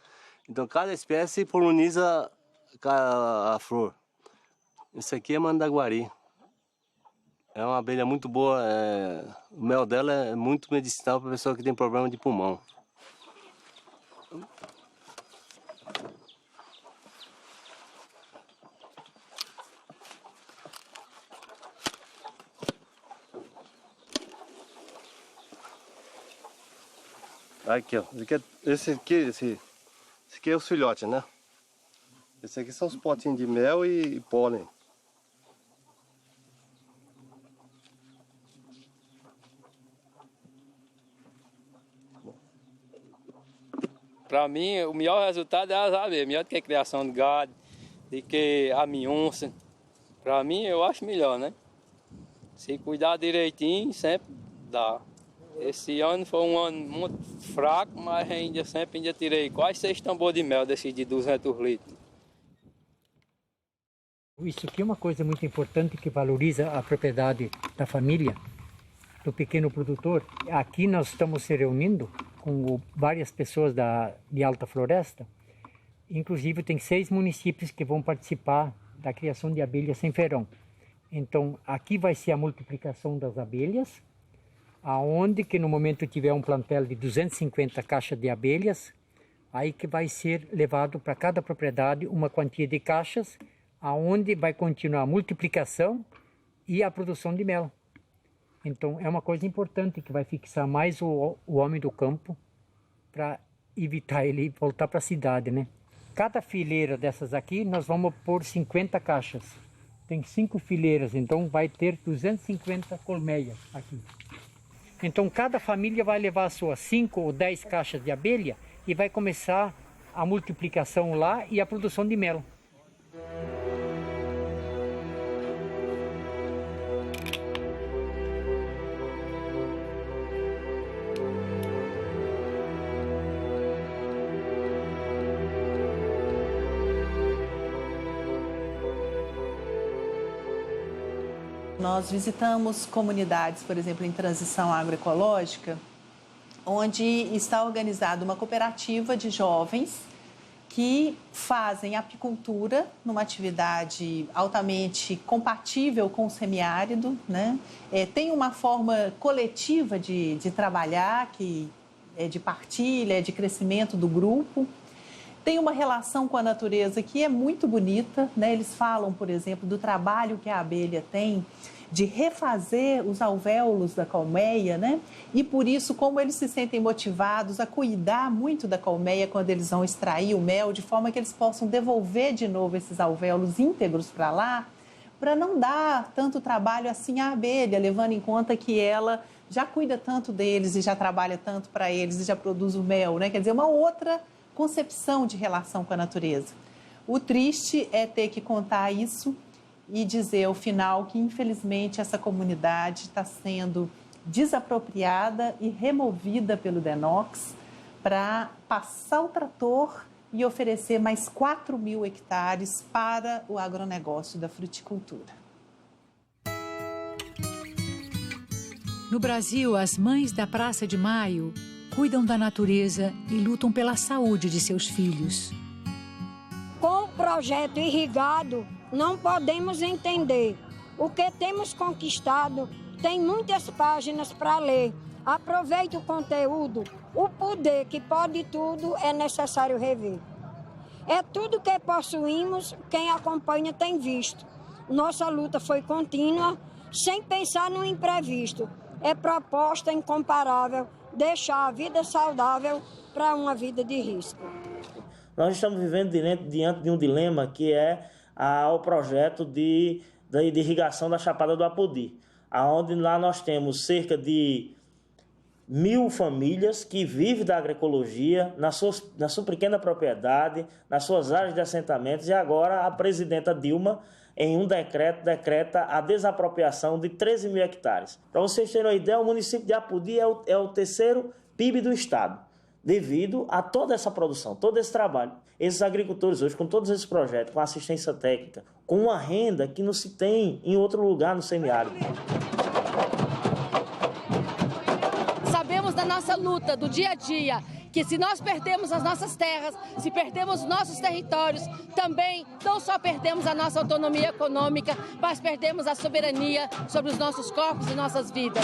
Então cada espécie poliniza a flor. Esse aqui é mandaguari. É uma abelha muito boa, o mel dela é muito medicinal para pessoa que tem problema de pulmão. Aqui, ó. Esse aqui é os filhotes, né? Esse aqui são os potinhos de mel e pólen.
Para mim, o melhor resultado é as abelhas, melhor do que a criação de gado, do que a minhonça. Para mim, eu acho melhor, né? Se cuidar direitinho, sempre dá. Esse ano foi um ano muito fraco, mas ainda tirei quase 6 tambores de mel desses de 200 litros.
Isso aqui é uma coisa muito importante que valoriza a propriedade da família, do pequeno produtor. Aqui nós estamos se reunindo com várias pessoas de Alta Floresta. Inclusive tem 6 municípios que vão participar da criação de abelhas sem ferrão. Então aqui vai ser a multiplicação das abelhas, aonde que no momento tiver um plantel de 250 caixas de abelhas, aí que vai ser levado para cada propriedade uma quantia de caixas, aonde vai continuar a multiplicação e a produção de mel. Então é uma coisa importante que vai fixar mais o homem do campo para evitar ele voltar para a cidade, né? Cada fileira dessas aqui nós vamos pôr 50 caixas. Tem 5 fileiras, então vai ter 250 colmeias aqui. Então cada família vai levar suas 5 ou 10 caixas de abelha e vai começar a multiplicação lá e a produção de mel.
Nós visitamos comunidades, por exemplo, em transição agroecológica, onde está organizada uma cooperativa de jovens que fazem apicultura numa atividade altamente compatível com o semiárido, né? Tem uma forma coletiva de trabalhar, que é de partilha, de crescimento do grupo. Tem uma relação com a natureza que é muito bonita, né? Eles falam, por exemplo, do trabalho que a abelha tem de refazer os alvéolos da colmeia, né? E por isso, como eles se sentem motivados a cuidar muito da colmeia quando eles vão extrair o mel, de forma que eles possam devolver de novo esses alvéolos íntegros para lá, para não dar tanto trabalho assim à abelha, levando em conta que ela já cuida tanto deles e já trabalha tanto para eles e já produz o mel, né? Quer dizer, uma outra concepção de relação com a natureza. O triste é ter que contar isso e dizer ao final que, infelizmente, essa comunidade está sendo desapropriada e removida pelo DENOX para passar o trator e oferecer mais 4.000 hectares para o agronegócio da fruticultura.
No Brasil, as mães da Praça de Maio cuidam da natureza e lutam pela saúde de seus filhos.
Com o projeto irrigado, não podemos entender. O que temos conquistado tem muitas páginas para ler. Aproveite o conteúdo. O poder que pode tudo é necessário rever. É tudo que possuímos, quem acompanha tem visto. Nossa luta foi contínua, sem pensar no imprevisto. É proposta incomparável deixar a vida saudável para uma vida de risco.
Nós estamos vivendo diante de um dilema que é o projeto de irrigação da Chapada do Apodi, onde lá nós temos cerca de 1.000 famílias que vivem da agroecologia na sua pequena propriedade, nas suas áreas de assentamentos, e agora a presidenta Dilma em um decreto, decreta a desapropriação de 13 mil hectares. Para vocês terem uma ideia, o município de Apodi é o terceiro PIB do estado, devido a toda essa produção, todo esse trabalho. Esses agricultores hoje, com todos esses projetos, com assistência técnica, com uma renda que não se tem em outro lugar no semiárido.
Sabemos da nossa luta, do dia a dia, que se nós perdemos as nossas terras, se perdemos os nossos territórios, também não só perdemos a nossa autonomia econômica, mas perdemos a soberania sobre os nossos corpos e nossas vidas.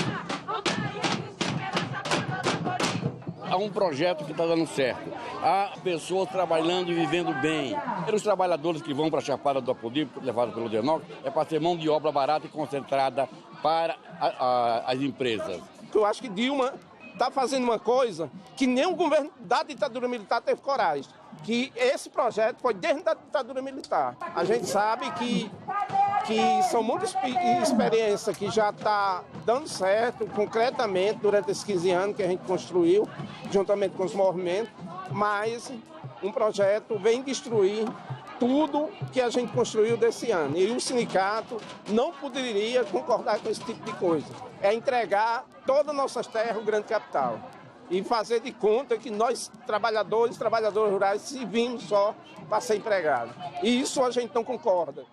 Há um projeto que está dando certo. Há pessoas trabalhando e vivendo bem. Os trabalhadores que vão para a Chapada do Apodi, levados pelo DENOC, é para ter mão de obra barata e concentrada para as empresas.
Eu acho que Dilma está fazendo uma coisa que nem o governo da ditadura militar teve coragem. Que esse projeto foi desde a ditadura militar. A gente sabe que são muitas experiências que já está dando certo concretamente durante esses 15 anos que a gente construiu, juntamente com os movimentos, mas um projeto vem destruir tudo que a gente construiu desse ano. E o sindicato não poderia concordar com esse tipo de coisa. É entregar todas as nossas terras ao grande capital e fazer de conta que nós, trabalhadores rurais, servimos só para ser empregados. E isso a gente não concorda.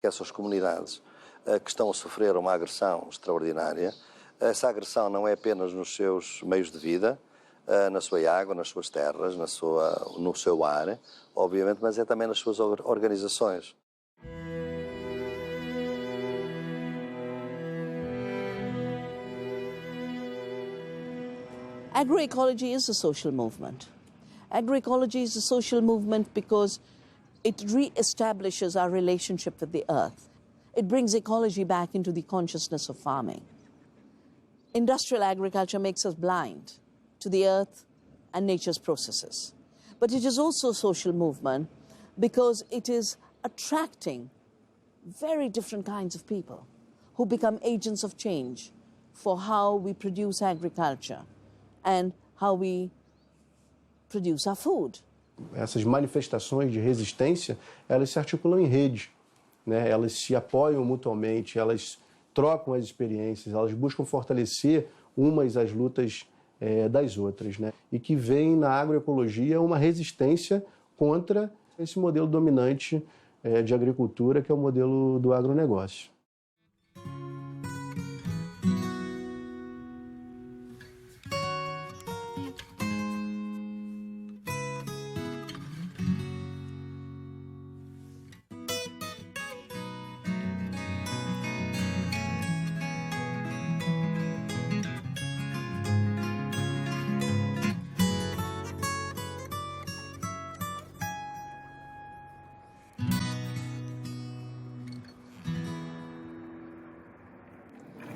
Essas comunidades que estão a sofrer uma agressão extraordinária, essa agressão não é apenas nos seus meios de vida, na sua água, nas suas terras, no seu ar, obviamente, mas é também nas suas organizações.
Agroecology is a social movement. Agroecology is a social movement because it re-establishes our relationship with the earth. It brings ecology back into the consciousness of farming. Industrial agriculture makes us blind to the earth and nature's processes. But it is also a social movement because it is attracting very different kinds of people who become agents of change for how we produce agriculture and how we produce our food.
Essas manifestações de resistência, elas se articulam em rede, né? Elas se apoiam mutuamente, elas trocam as experiências, elas buscam fortalecer umas as lutas das outras, né? E que vem na agroecologia uma resistência contra esse modelo dominante de agricultura, que é o modelo do agronegócio.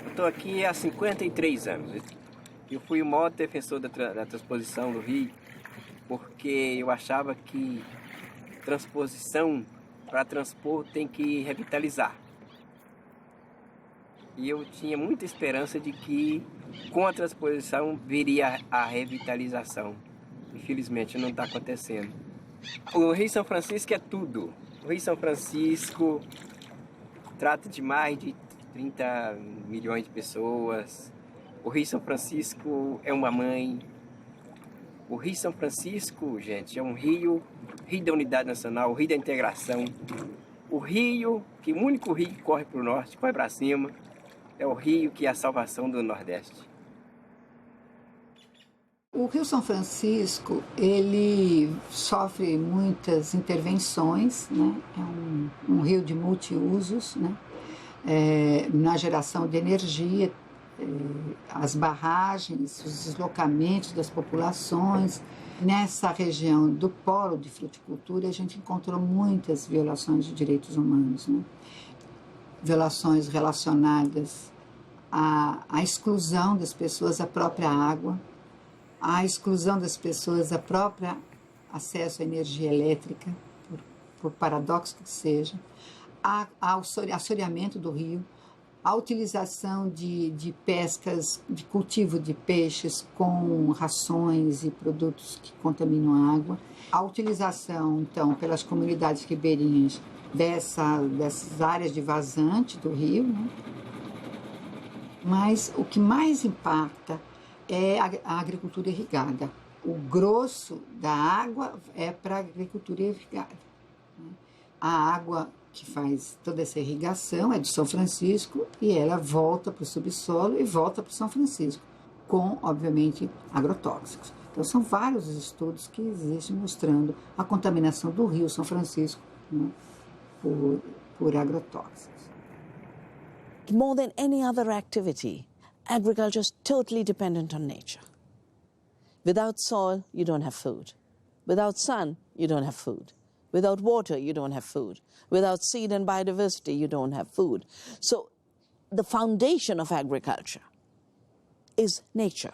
Estou aqui há 53 anos. Eu fui o maior defensor da transposição do Rio, porque eu achava que transposição, para transpor, tem que revitalizar. E eu tinha muita esperança de que, com a transposição, viria a revitalização. Infelizmente, não está acontecendo. O Rio São Francisco é tudo. O Rio São Francisco trata de mais de 30 milhões de pessoas. O Rio São Francisco é uma mãe. O Rio São Francisco, gente, é um rio da unidade nacional, o rio da integração. O rio, que o único rio que corre para o norte, corre para cima, é o rio que é a salvação do Nordeste. O Rio São Francisco, ele sofre muitas intervenções, né? É um rio de multiusos, né? Na geração de energia, as barragens, os deslocamentos das populações. Nessa região do polo de fruticultura, a gente encontrou muitas violações de direitos humanos, né? Violações relacionadas à exclusão das pessoas à própria água, à exclusão das pessoas à própria acesso à energia elétrica, por paradoxo que seja, ao assoreamento do rio, a utilização de pescas, de cultivo de peixes com rações e produtos que contaminam a água, a utilização, então, pelas comunidades ribeirinhas dessas áreas de vazante do rio, né? Mas o que mais impacta é a agricultura irrigada. O grosso da água é para a agricultura irrigada. A água que faz toda essa irrigação é do São Francisco e ela volta para o subsolo e volta para o São Francisco, com, obviamente, agrotóxicos. Então, são vários estudos que existem mostrando a contaminação do rio São Francisco, né, por agrotóxicos.
More than any other activity, agriculture is totally dependent on nature. Without soil, you don't have food. Without sun, you don't have food. Without water, you don't have food. Without seed and biodiversity, you don't have food. So the foundation of agriculture is nature.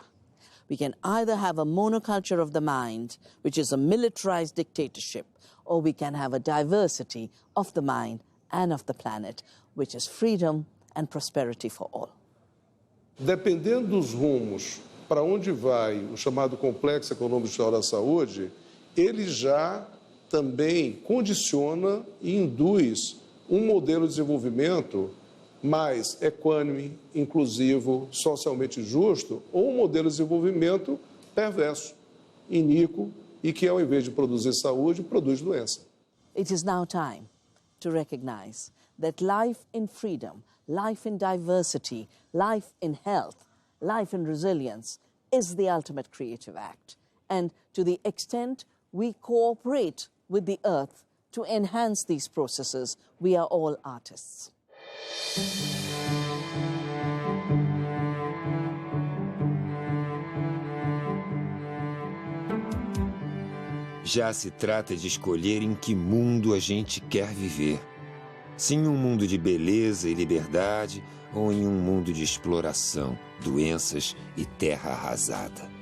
We can either have a monoculture of the mind, which is a militarized dictatorship, or we can have a diversity of the mind and of the planet, which is freedom and prosperity for all.
Dependendo dos rumos para onde vai o chamado complexo econômico social da saúde, ele já também condiciona e induz um modelo de desenvolvimento mais equânime, inclusivo, socialmente justo, ou um modelo de desenvolvimento perverso, iníquo e que, ao invés de produzir saúde, produz doença.
It is now time to recognize that life in freedom, life in diversity, life in health, life in resilience is the ultimate creative act. And to the extent we cooperate with the earth to enhance these processes, we are all artists.
Já se trata de escolher em que mundo a gente quer viver. Se em um mundo de beleza e liberdade ou em um mundo de exploração, doenças e terra arrasada.